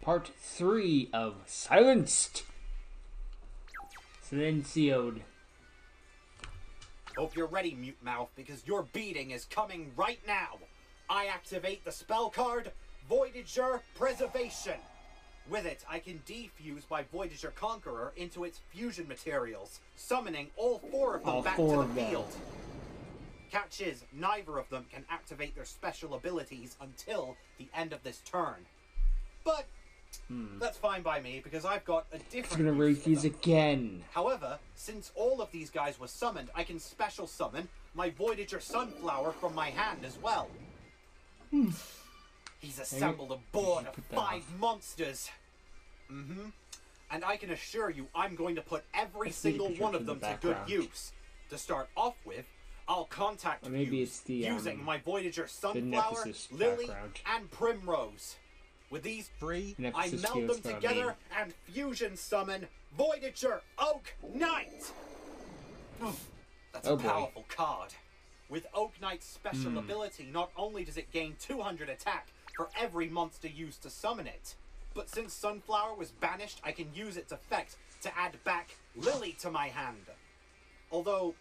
Part 3 of Silenced. Silencioed. Hope you're ready, Mute Mouth, because your beating is coming right now. I activate the spell card, Voidager Preservation. With it, I can defuse my Voidager Conqueror into its fusion materials, summoning all 4 of them back to the field. Catch is, neither of them can activate their special abilities until the end of this turn. But that's fine by me, because I've got a different It's gonna use for refuse them. again. However, since all of these guys were summoned, I can special summon my Voidager Sunflower from my hand as well. He's assembled a board of 5 monsters. And I can assure you I'm going to put every single one of them to good use. To start off with, I'll contact Or maybe Fuse it's the, using my Voidager Sunflower, Nemesis Lily, background. and Primrose. With these 3, I Nemesis meld feels them what I together mean. and fusion summon Voidager Oak Knight! That's Oh a boy. powerful card. With Oak Knight's special ability, not only does it gain 200 attack for every monster used to summon it, but since Sunflower was banished, I can use its effect to add back Lily to my hand. Although,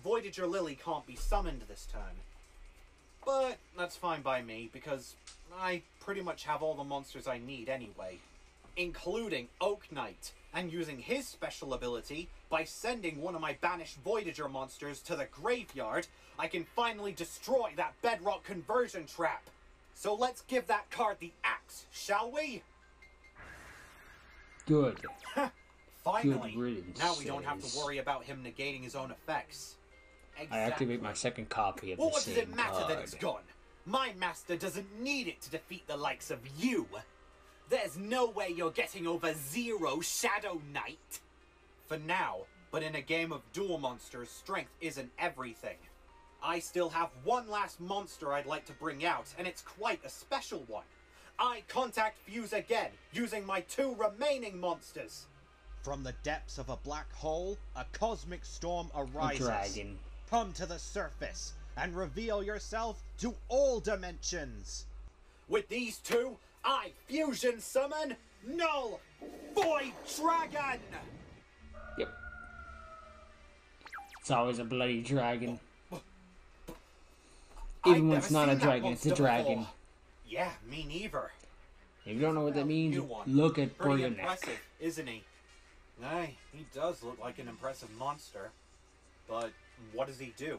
Voidager Lily can't be summoned this turn. But that's fine by me, because I pretty much have all the monsters I need anyway. Including Oak Knight, and using his special ability, by sending one of my banished Voidager monsters to the graveyard, I can finally destroy that bedrock conversion trap. So let's give that card the axe, shall we? Good. Finally, Good riddance, now we don't have says. to worry about him negating his own effects. I activate my second copy of Well, the what does same it matter card. that it's gone? My master doesn't need it to defeat the likes of you. There's no way you're getting over 0 Shadow Knight. For now, but in a game of duel monsters, strength isn't everything. I still have one last monster I'd like to bring out, and it's quite a special one. I contact Fuse again, using my 2 remaining monsters. From the depths of a black hole, a cosmic storm A arises. dragon. Come to the surface and reveal yourself to all dimensions. With these 2, I fusion summon Null Void Dragon! Yep. It's always a bloody dragon. Even when it's not a dragon, it's a dragon. Yeah, me neither. If you don't know what that means, New one. look at Pretty Buryonek. impressive, isn't he? Aye, he does look like an impressive monster. But what does he do?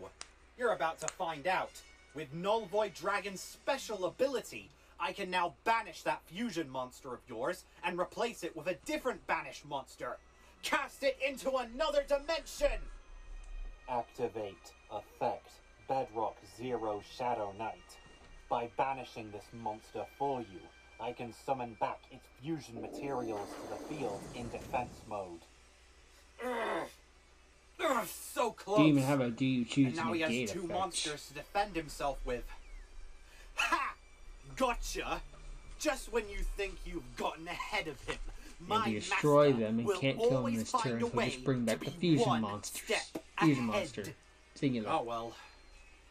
You're about to find out. With Null Void Dragon's special ability, I can now banish that fusion monster of yours and replace it with a different banished monster. Cast it into another dimension! Activate effect Bedrock 0 Shadow Knight. By banishing this monster for you, I can summon back its fusion materials to the field in defense mode. So close! Do you even have a do you choose And now he negate has 2 effect? monsters to defend himself with. Ha! Gotcha! Just when you think you've gotten ahead of him, my If you destroy master them and will can't kill them always this find turn, a he'll way just bring back to the be fusion one monsters. step Fusion ahead. monster. Singular. Oh well.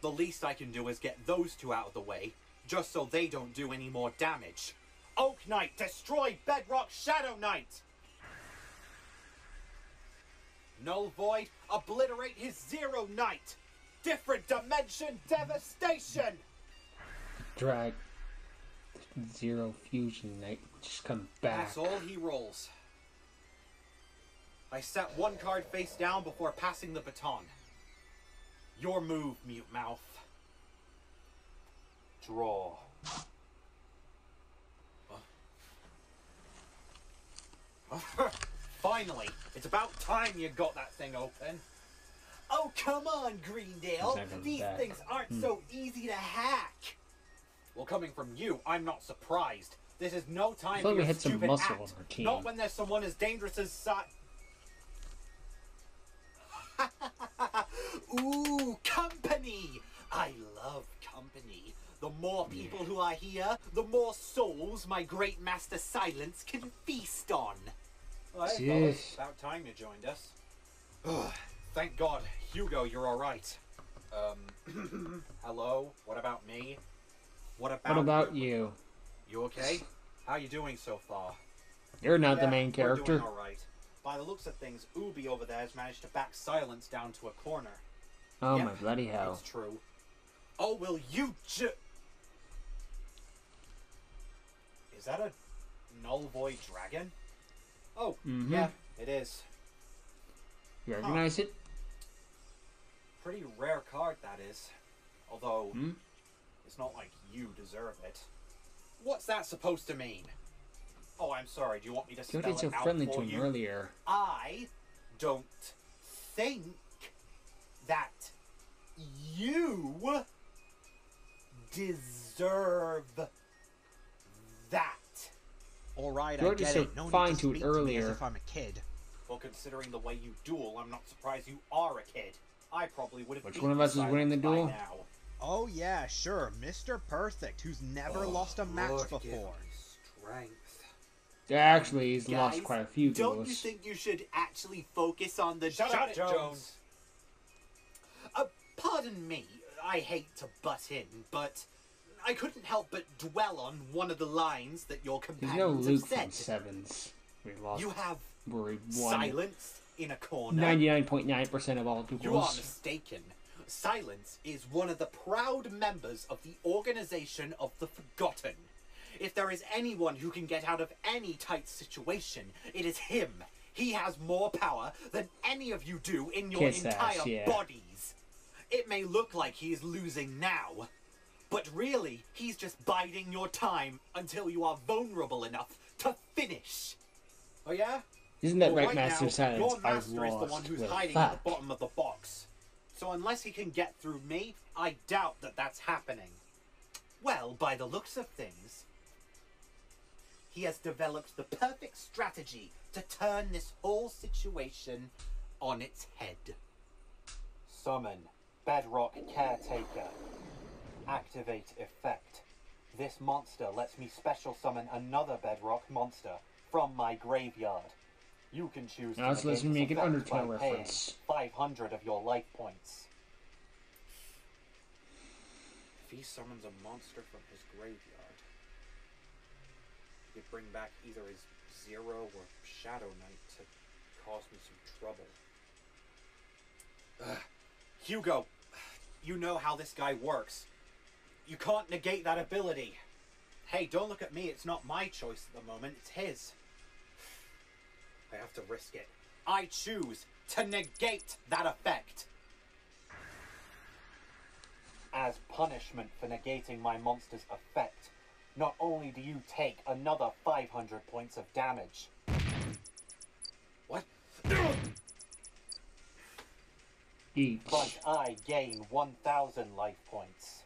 The least I can do is get those 2 out of the way, just so they don't do any more damage. Oak Knight, destroy Bedrock Shadow Knight! Null Void, obliterate his 0 Knight! Different dimension devastation! Drag. 0 fusion knight. Just come back. That's all he rolls. I set 1 card face down before passing the baton. Your move, Mute Mouth. Draw. Finally! It's about time you got that thing open. Oh, come on, Greendale. Second These back. things aren't so easy to hack. Well, coming from you, I'm not surprised. This is no time I for thought we your had some stupid muscle act. on our team. Not when there's someone as dangerous as Ooh, company! I love company. The more people who are here, the more souls my great master Silence can feast on. Well, hey, Jeez. fellas, about time you joined us. Thank God, Hugo, you're all right. Hello. What about me? What about you? You okay? How you doing so far? You're not the Yeah, main we're character. doing all right. By the looks of things, Ubi over there has managed to back Silence down to a corner. Oh Yep, my bloody hell. It's true. Oh, will you Is that a null void dragon? Oh, Mhm. yeah, it is. You recognize it? Pretty rare card, that is. Although, Hmm? it's not like you deserve it. What's that supposed to mean? Oh, I'm sorry. Do you want me to You spell did so it out friendly for to him you? earlier. I don't think that you deserve that. Alright, You I already get so it. No fine need to to it speak to me as earlier. if I'm a kid. Well, considering the way you duel, I'm not surprised you are a kid. I probably would have. Which beaten one of us is Silence winning the by duel? now. Oh yeah, sure, Mr. Perfect, who's never lost a match Lord, give before. me strength. Actually, he's Guys, lost quite a few don't duels. you think you should actually focus on the Shut up, Jones. Pardon me, I hate to butt in, but I couldn't help but dwell on one of the lines that your He's no companions Luke have from said. Sevens. We lost. You have Where we won Silence in a corner. 99.9% of all You are duels. mistaken. Silence is one of the proud members of the Organization of the Forgotten. If there is anyone who can get out of any tight situation, it is him. He has more power than any of you do in your Kiss entire ass, yeah. bodies. It may look like he is losing now, but really, he's just biding your time until you are vulnerable enough to finish. Oh yeah? Isn't that Well, right, Master now, Silence? your I master is the one lost who's with hiding that. at the bottom of the box. So unless he can get through me, I doubt that that's happening. Well, by the looks of things, he has developed the perfect strategy to turn this whole situation on its head. Summon Bedrock Caretaker. Activate effect. This monster lets me special summon another Bedrock monster from my graveyard. You can choose to Now let's negate me this make an effect Undertale by paying reference. 500 of your life points. If he summons a monster from his graveyard, he could bring back either his Zero or Shadow Knight to cause me some trouble. Hugo, you know how this guy works. You can't negate that ability. Hey, don't look at me. It's not my choice at the moment. It's his. I have to risk it. I choose to negate that effect. As punishment for negating my monster's effect, not only do you take another 500 points of damage, What? Each. but I gain 1,000 life points.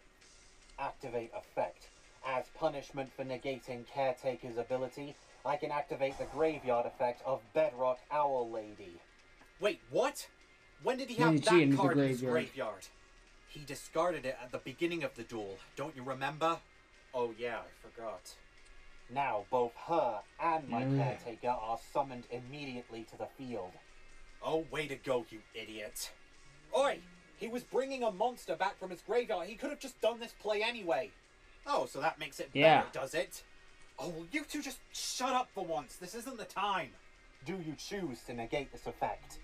Activate effect. As punishment for negating Caretaker's ability, I can activate the graveyard effect of Bedrock Owl Lady. Wait, what? When did he When have did she that enter the card in his graveyard? graveyard? He discarded it at the beginning of the duel. Don't you remember? Oh yeah, I forgot. Now both her and my Mm. Caretaker are summoned immediately to the field. Oh, way to go, you idiot. Oi! He was bringing a monster back from his graveyard. He could have just done this play anyway. Oh, so that makes it Yeah. better, does it? Oh, will you two just shut up for once? This isn't the time. Do you choose to negate this effect?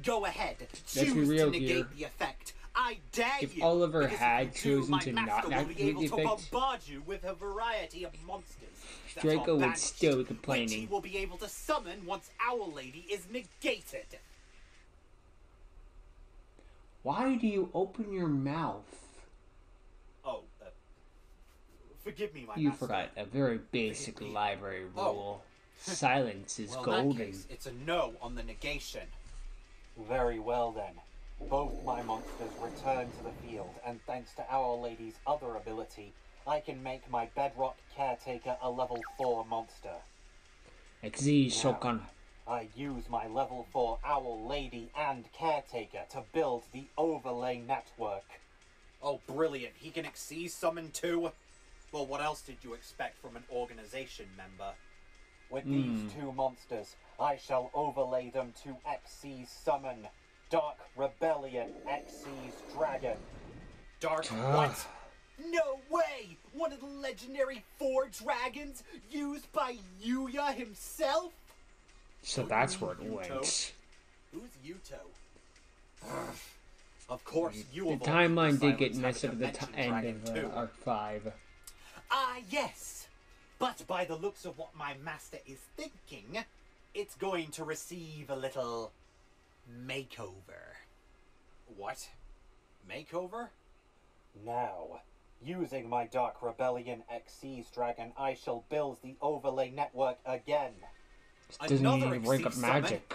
Go ahead, be choose real to negate here. the effect. I dare If you. Oliver because if had you do, chosen my to master not will be activate able the to effect, bombard you with a variety of monsters. that Draco are would banished, still be which he complaining. will be able to summon once Owl Lady is negated. Why do you open your mouth? Oh, forgive me, my You master. forgot a very basic library Oh. rule. Silence is Well, in golden. that case, it's a no on the negation. Very well then. Both my monsters return to the field, and thanks to Our Lady's other ability, I can make my Bedrock Caretaker a level 4 monster. XZ Shokan. I use my level 4 Owl Lady and Caretaker to build the overlay network. Oh, brilliant. He can Xyz summon too? Well, what else did you expect from an organization member? With these two monsters, I shall overlay them to Xyz summon Dark Rebellion Xyz Dragon. Dark what? No way! One of the legendary 4 dragons used by Yugioh himself? So that's where it went. Who's Yugioh? Of course, you The of all timeline did silence get messed up haven't at the mentioned end Dragon of 2. Arc 5. Ah, yes. But by the looks of what my master is thinking, it's going to receive a little makeover. What? Makeover? Now, using my Dark Rebellion Xyz Dragon, I shall build the overlay network again. Doesn't Another need to break up Xyz summon? magic.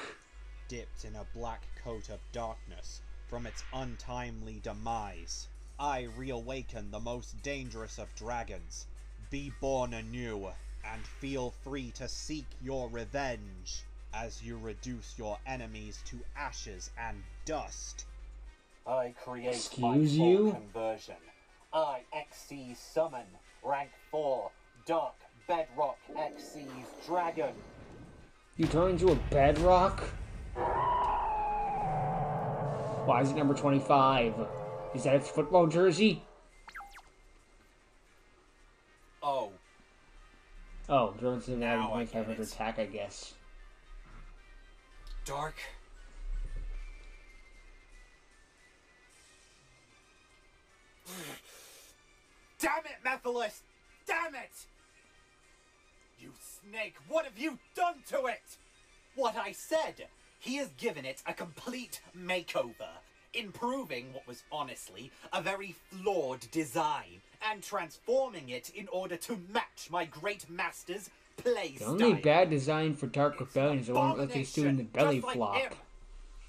Dipped in a black coat of darkness from its untimely demise, I reawaken the most dangerous of dragons. Be born anew, and feel free to seek your revenge as you reduce your enemies to ashes and dust. I create Excuse my full you? conversion. I Xyz summon rank 4 Dark Bedrock Xyz Dragon. You turn into a bedrock? Why is it number 25? Is that its football jersey? Oh, Oh, drones an added Now I get 2500 it. attack, I guess. Dark. Damn it, Mephiles! Damn it! You snake, what have you done to it? What I said. He has given it a complete makeover, improving what was honestly a very flawed design, and transforming it in order to match my great master's play The only style. bad design for Dark It's Rebellion is the one that they do in the abomination, belly just like flop. him.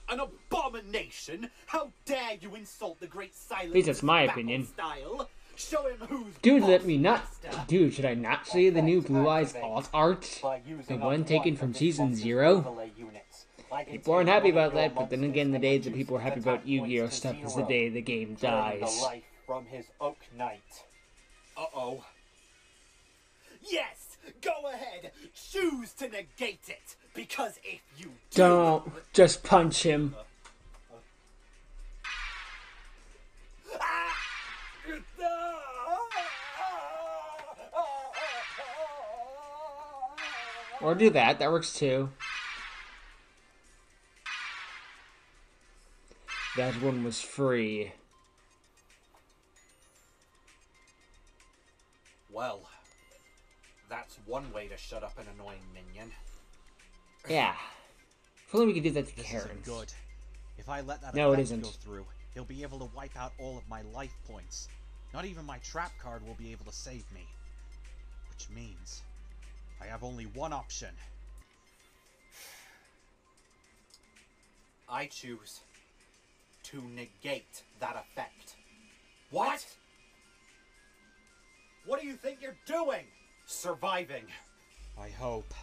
An abomination? How dare you insult the great silence? least that's my battle opinion. Style? Show him who's Dude, boss, let me not. master. Dude, should I not say the new Blue Eyes alt art? By using The up one taken of from this season monster's 0? overlay units, I can People aren't take happy one of about your that, but then monsters again, the and day that reduce people are happy attack about Yu-Gi-Oh points to stuff is the 0, day the game draining dies. the life from his Oak Knight. Uh-oh. Yes! Go ahead! Choose to negate it! Because if you do... Don't. Just punch him. Or do that. That works too. That one was free. Well, that's one way to shut up an annoying minion. Yeah. If only we could do that to This Karens. isn't good. If I let that No, it effect isn't. go through, he'll be able to wipe out all of my life points. Not even my trap card will be able to save me. Which means I have only one option. I choose to negate that effect. What? What do you think you're doing? Surviving. I hope.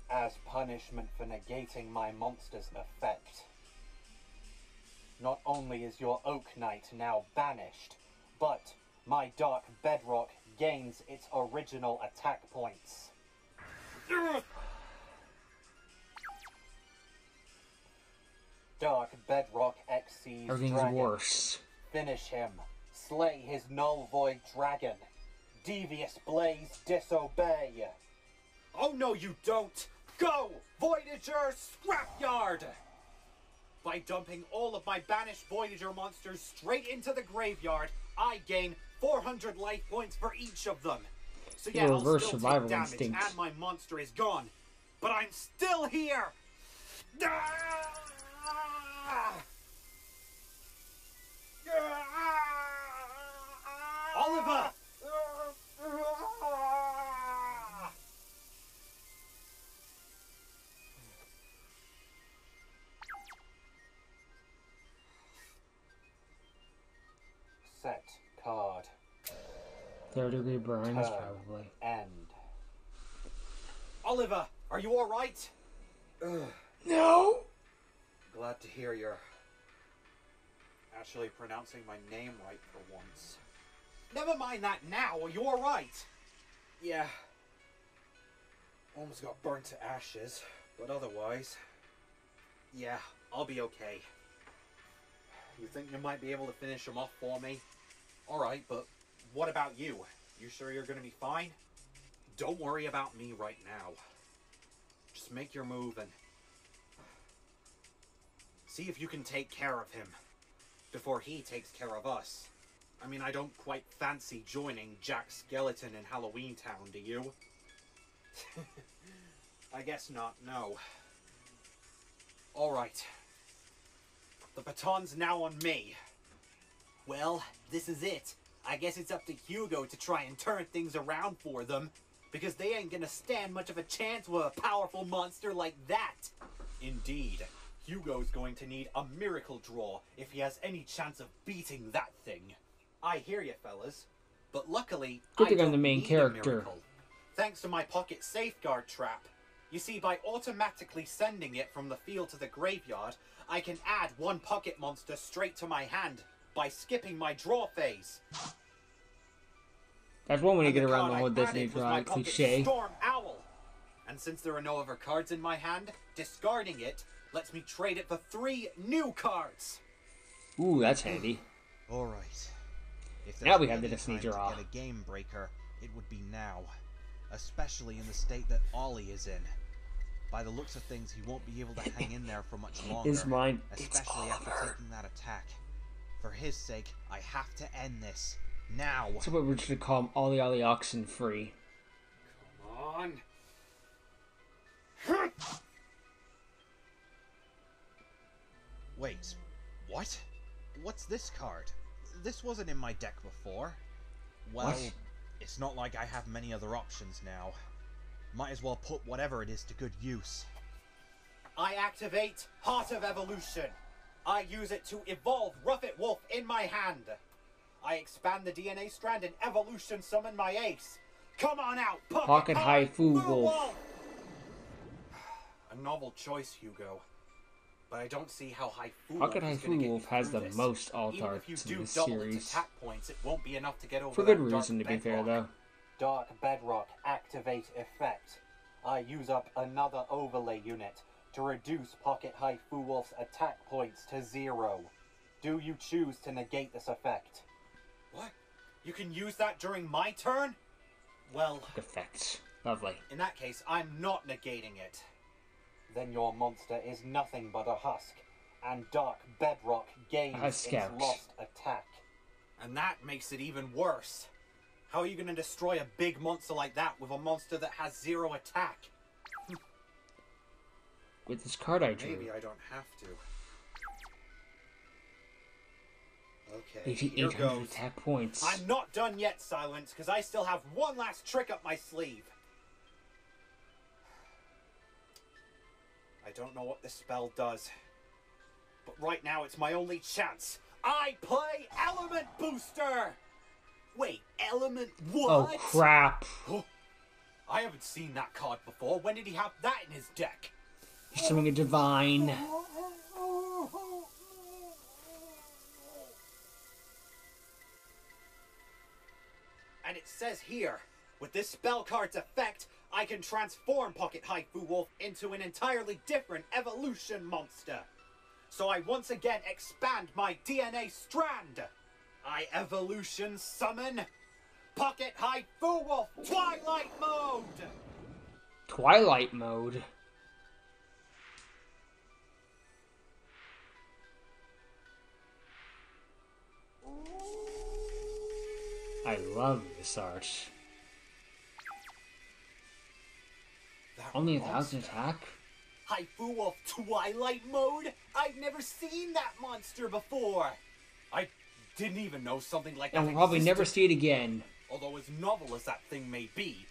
As punishment for negating my monster's effect. Not only is your Oak Knight now banished, but my Dark Bedrock gains its original attack points. Dark Bedrock Xyz Everything's Dragon. worse. Finish him. Slay his Null Void Dragon. Devious Blaze disobey. Oh no, you don't! Go! Voyager Scrapyard! By dumping all of my banished Voyager monsters straight into the graveyard, I gain 400 life points for each of them. So yeah, The I'll reverse still survival take damage instinct. and my monster is gone. But I'm still here! Ah! Oliver! Set card. Third degree burns, Turn. probably. End. Oliver, are you alright? No! Glad to hear you're actually pronouncing my name right for once. Never mind that now, are you alright? Yeah. Almost got burnt to ashes, but otherwise, yeah, I'll be okay. You think you might be able to finish him off for me? Alright, but what about you? You sure you're gonna be fine? Don't worry about me right now. Just make your move and see if you can take care of him before he takes care of us. I mean, I don't quite fancy joining Jack Skeleton in Halloween Town, do you? I guess not, no. Alright. The baton's now on me. Well, this is it. I guess it's up to Yugioh to try and turn things around for them, because they ain't gonna stand much of a chance with a powerful monster like that. Indeed. Yugioh's going to need a miracle draw if he has any chance of beating that thing. I hear you, fellas. But luckily, Good I thing I'm don't the main need character. a miracle. Thanks to my pocket safeguard trap. You see, by automatically sending it from the field to the graveyard, I can add one pocket monster straight to my hand by skipping my draw phase. That's one way to And get the around card the I whole Disney added was my pocket cliche. Storm Owl. And since there are no other cards in my hand, discarding it lets me trade it for 3 new cards. Ooh, that's handy. Alright. If Now we there's have the any Disney time draw. to get a game breaker, it would be now. Especially in the state that Ollie is in. By the looks of things, he won't be able to hang in there for much longer. His mind, it's especially after over. taking that attack. For his sake, I have to end this. Now! That's what we're going to call him Ollie Ollie Oxen Free. Come on. Wait, what? What's this card? This wasn't in my deck before. Well, What? it's not like I have many other options now. Might as well put whatever it is to good use. I activate Heart of Evolution. I use it to evolve Ruffet Wolf in my hand. I expand the DNA strand and evolution summon my ace. Come on out, Pocket High Fu Wolf. A novel choice, Yugioh. But I don't see how High Fu Pocket Wolf High is gonna Fu get Wolf you has through the this. most alt Even arts if you in do this double its series. attack points, it won't be enough to get over For that good dark reason, to be fair, bedrock. though. Dark Bedrock activate effect. I use up another overlay unit to reduce Pocket High Fu Wolf's attack points to 0. Do you choose to negate this effect? What? You can use that during my turn? Well, Effects. Lovely. in that case, I'm not negating it. Then your monster is nothing but a husk, and Dark Bedrock gains A its scout. lost attack. And that makes it even worse. How are you going to destroy a big monster like that with a monster that has 0 attack? With this card I drew. Maybe I don't have to. Okay, here 8,800 goes. attack points. I'm not done yet, Silence, because I still have one last trick up my sleeve. I don't know what this spell does, but right now it's my only chance. I play Element Booster! Wait, Element what? Oh, crap. Oh, I haven't seen that card before. When did he have that in his deck? He's summoning a divine. And it says here, with this spell card's effect, I can transform Pocket High Fu Wolf into an entirely different evolution monster. So I once again expand my DNA strand. I evolution summon Pocket High Fu Wolf Twilight Mode. Twilight mode. I love this art. That Only monster. 1,000 attack? High Fu Wolf Twilight Mode? I've never seen that monster before. I didn't even know something like that And we'll probably never existed. see it again. Although as novel as that thing may be,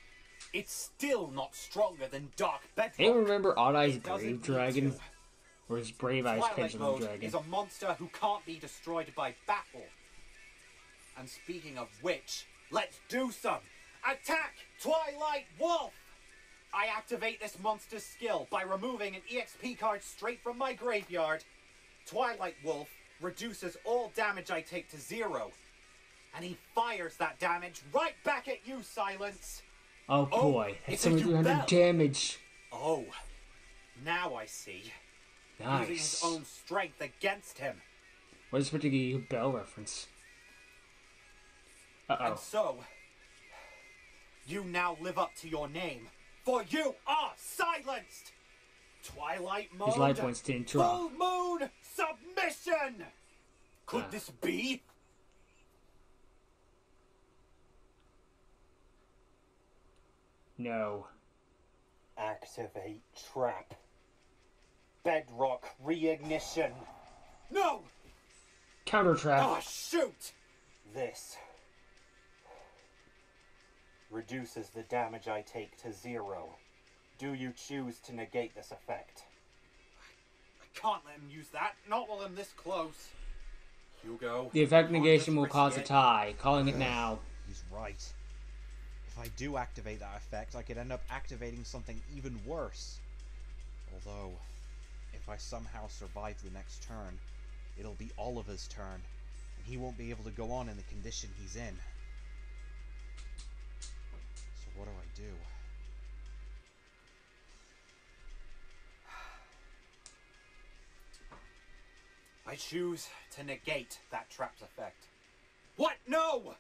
it's still not stronger than Dark Bedrock. Anyone remember Odd Eyes It doesn't Brave need Dragon? to. Or his Brave Eyes Twilight Pendulum Mode Dragon? is a monster who can't be destroyed by battle. And speaking of which, let's do some! Attack, Twilight Wolf! I activate this monster's skill by removing an EXP card straight from my graveyard. Twilight Wolf reduces all damage I take to 0. And he fires that damage right back at you, Silence! Oh boy, it's that's a 700 Yugioh. damage. Oh, now I see. Nice. Using his own strength against him. What is with the Bell reference? Uh-oh. And so, you now live up to your name, for you are silenced! Twilight mode, His life points didn't drop. full moon submission! Could this be? No. Activate trap. Bedrock reignition. No! Counter trap. Oh, shoot! This reduces the damage I take to 0. Do you choose to negate this effect? I can't let him use that, not while I'm this close. Yugioh. The effect come on, negation will let's cause a risk it. tie. Calling it now. He's right. If I do activate that effect, I could end up activating something even worse. Although, if I somehow survive the next turn, it'll be Oliver's turn, and he won't be able to go on in the condition he's in. So what do I do? I choose to negate that trap's effect. What? No!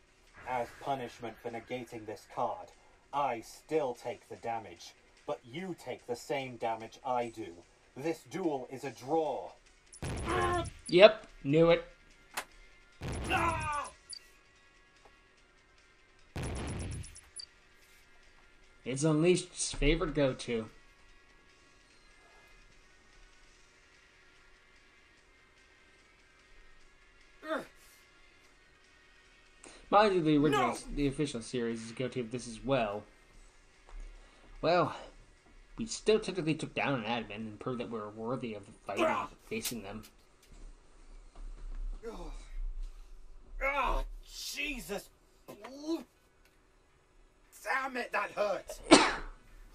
As punishment for negating this card, I still take the damage, but you take the same damage I do. This duel is a draw. Yep, knew it. Ah! It's Unleashed's favorite go-to. Mind you, the original, No! the official series is a go-to of this as well. Well, we still technically took down an admin and proved that we were worthy of fighting facing them. Oh, Jesus! Damn it, that hurts!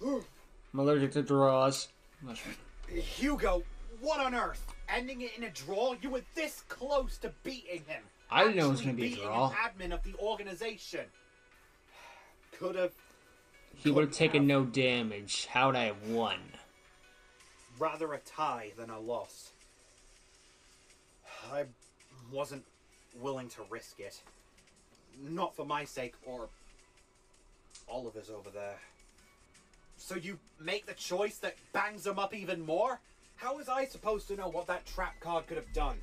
I'm allergic to draws. Yugioh, what on earth? Ending it in a draw? You were this close to beating him. I didn't know it was Actually going to be a beating draw. an admin of the organization. Could have. He would have taken no damage. How would I have won? Rather a tie than a loss. I wasn't willing to risk it. Not for my sake or Oliver's over there. So you make the choice that bangs him up even more? How was I supposed to know what that trap card could have done?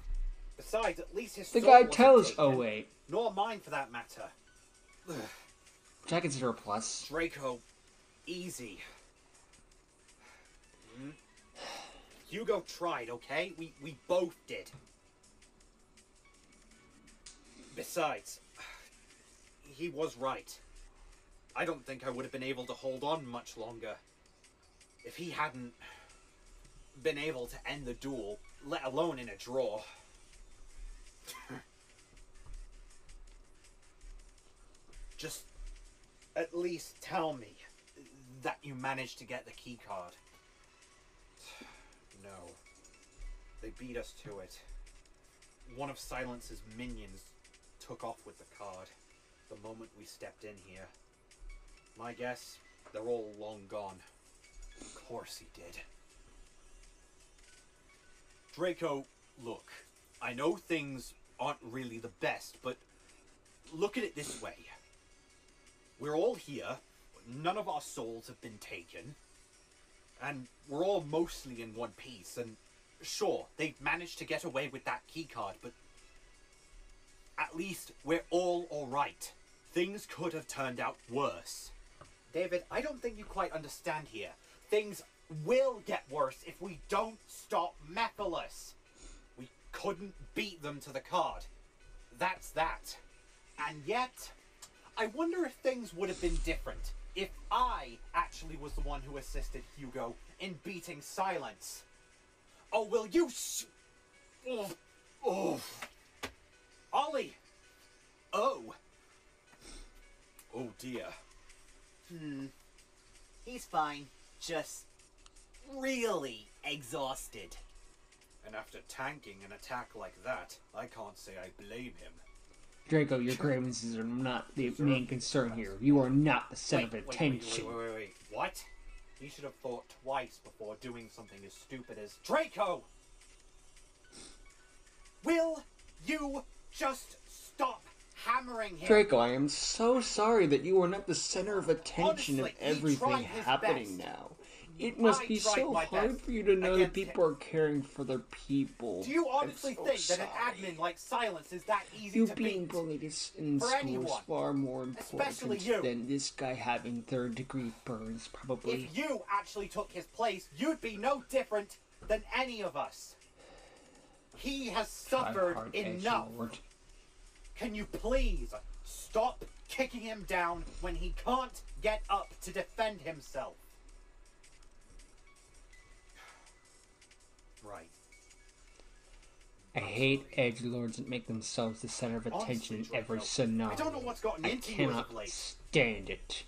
Besides, at least his The soul guy wasn't tells. taken, Oh wait, nor mine for that matter. which I consider a plus. Draco, easy. Yugioh tried, okay? We both did. Besides, he was right. I don't think I would have been able to hold on much longer if he hadn't been able to end the duel, let alone in a draw. Just at least tell me that you managed to get the key card. No. They beat us to it. One of Silence's minions took off with the card the moment we stepped in here. My guess, they're all long gone. Of course he did. Draco, look, I know things aren't really the best, but look at it this way. We're all here, none of our souls have been taken, and we're all mostly in one piece, and sure, they've managed to get away with that keycard, but at least we're all alright. Things could have turned out worse. David, I don't think you quite understand here. Things will get worse if we don't stop Mephiles. We couldn't beat them to the card. That's that. And yet, I wonder if things would have been different if I actually was the one who assisted Yugioh in beating Silence. Oh, will you Oh. Ollie! Oh! Oh dear. He's fine. Just really exhausted. And after tanking an attack like that, I can't say I blame him. Draco, your grievances are not the main concern here. You are not the center of attention. Wait. What? He should have thought twice before doing something as stupid as... Draco! Will you just stop hammering him? Draco, I am so sorry that you are not the center of attention Honestly, of he everything tried his happening best. now. It must I be tried so my hard best for you to know that against people are caring for their people. Do you I'm honestly so think that an sorry. admin like Silence is that easy You to being beat? bullied in For school anyone, is far more especially important you. than this guy having third-degree burns, probably. If you actually took his place, you'd be no different than any of us. He has Try suffered hard, edgy enough. word. Can you please stop kicking him down when he can't get up to defend himself? Right. I hate edgelords that make themselves the center of attention in Honestly, every Draco, scenario. I don't know what's gotten I into you as cannot of late. stand it.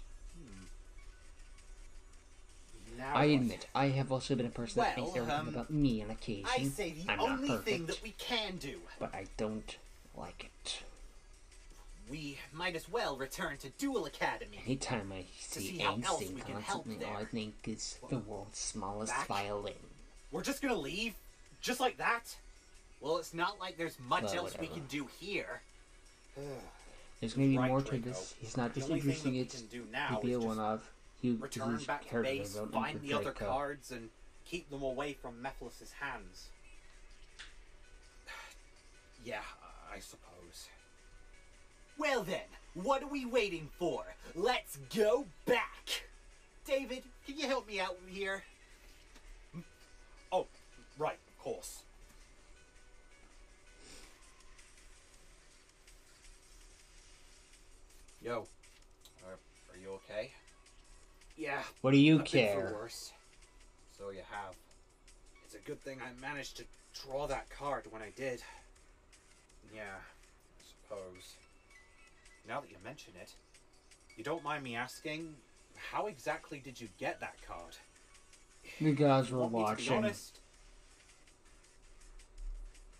Now I what? admit, I have also been a person that thinks Well, everything about me on occasion. I say the I'm not only perfect, thing that we can do. but I don't like it. We might as well return to Duel Academy. Anytime I see see how else Einstein we can help constantly, all I there. think is the world's smallest Back? violin. We're just gonna leave? Just like that? Well, it's not like there's much Well, else we whatever. can do here. There's gonna be Right, more to Draco. this. He's not The just only thing introducing that we it can do to now be is a just one-off. return He's back to character base, development find for the other Draco. cards, and keep them away from Mephiles' hands. Yeah, I suppose. Well then, what are we waiting for? Let's go back! David, can you help me out here? Oh, right, of course. Yo, are you okay? Yeah. What do you a bit care? for worse. So you have. It's a good thing I managed to draw that card when I did. Yeah, I suppose. Now that you mention it, you don't mind me asking, how exactly did you get that card? You guys were Want me to be watching honest?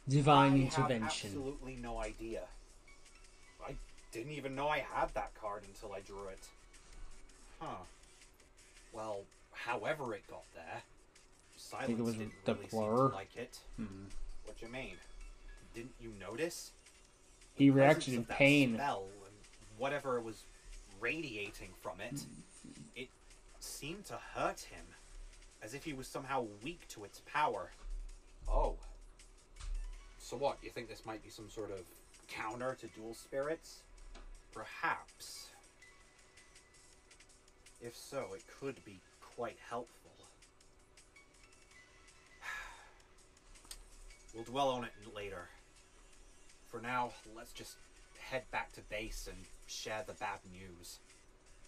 Divine I Intervention. have absolutely no idea. I didn't even know I had that card until I drew it. Huh. Well, however it got there, Silence it was didn't the really seem blur? to like it. What do you mean? Didn't you notice? He The reacted presence in of that pain. Spell and whatever was radiating from it, it seemed to hurt him, as if he was somehow weak to its power. Oh. So what, you think this might be some sort of counter to dual spirits? Perhaps. If so, it could be quite helpful. We'll dwell on it later. For now, let's just head back to base and share the bad news.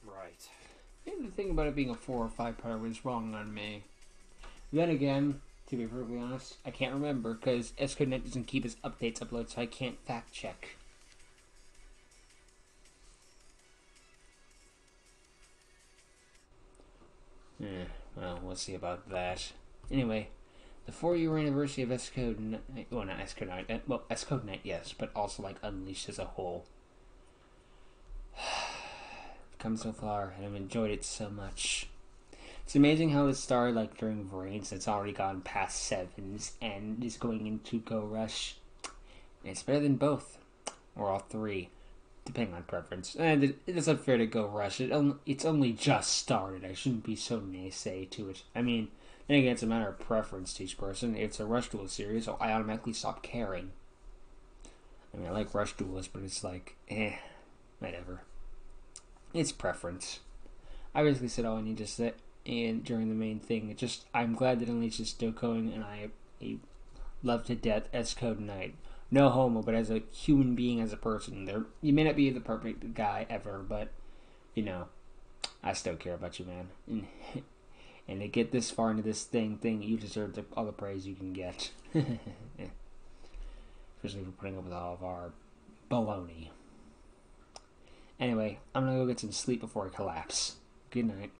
Right. Maybe the thing about it being a 4 or 5 part was wrong on me. Then again, to be perfectly honest, I can't remember because SCodeNet doesn't keep his updates uploaded, so I can't fact check. Well, we'll see about that. Anyway, the 4-year anniversary of SCodeNet, well, not SCodeNet, well, SCodeNet, yes, but also like Unleashed as a whole. I've come so far, and I've enjoyed it so much. It's amazing how it started like during Vrains, it's already gone past 7s, and is going into Go Rush. And it's better than both, or all 3, depending on preference. And it's unfair to Go Rush. It's only just started. I shouldn't be so naysay to it. I mean, then again, it's a matter of preference to each person. If it's a Rush Duel series, so I automatically stop caring. I mean, I like Rush Duels, but it's like, whatever. It's preference. I basically said all I need to say and during the main thing. I'm glad that Unleashed is still going, and I love to death SCodeNet. No homo, but as a human being, as a person, you may not be the perfect guy ever, but you know, I still care about you, man. And to get this far into this thing, you deserve all the praise you can get. Especially for putting up with all of our baloney. Anyway, I'm gonna go get some sleep before I collapse. Good night.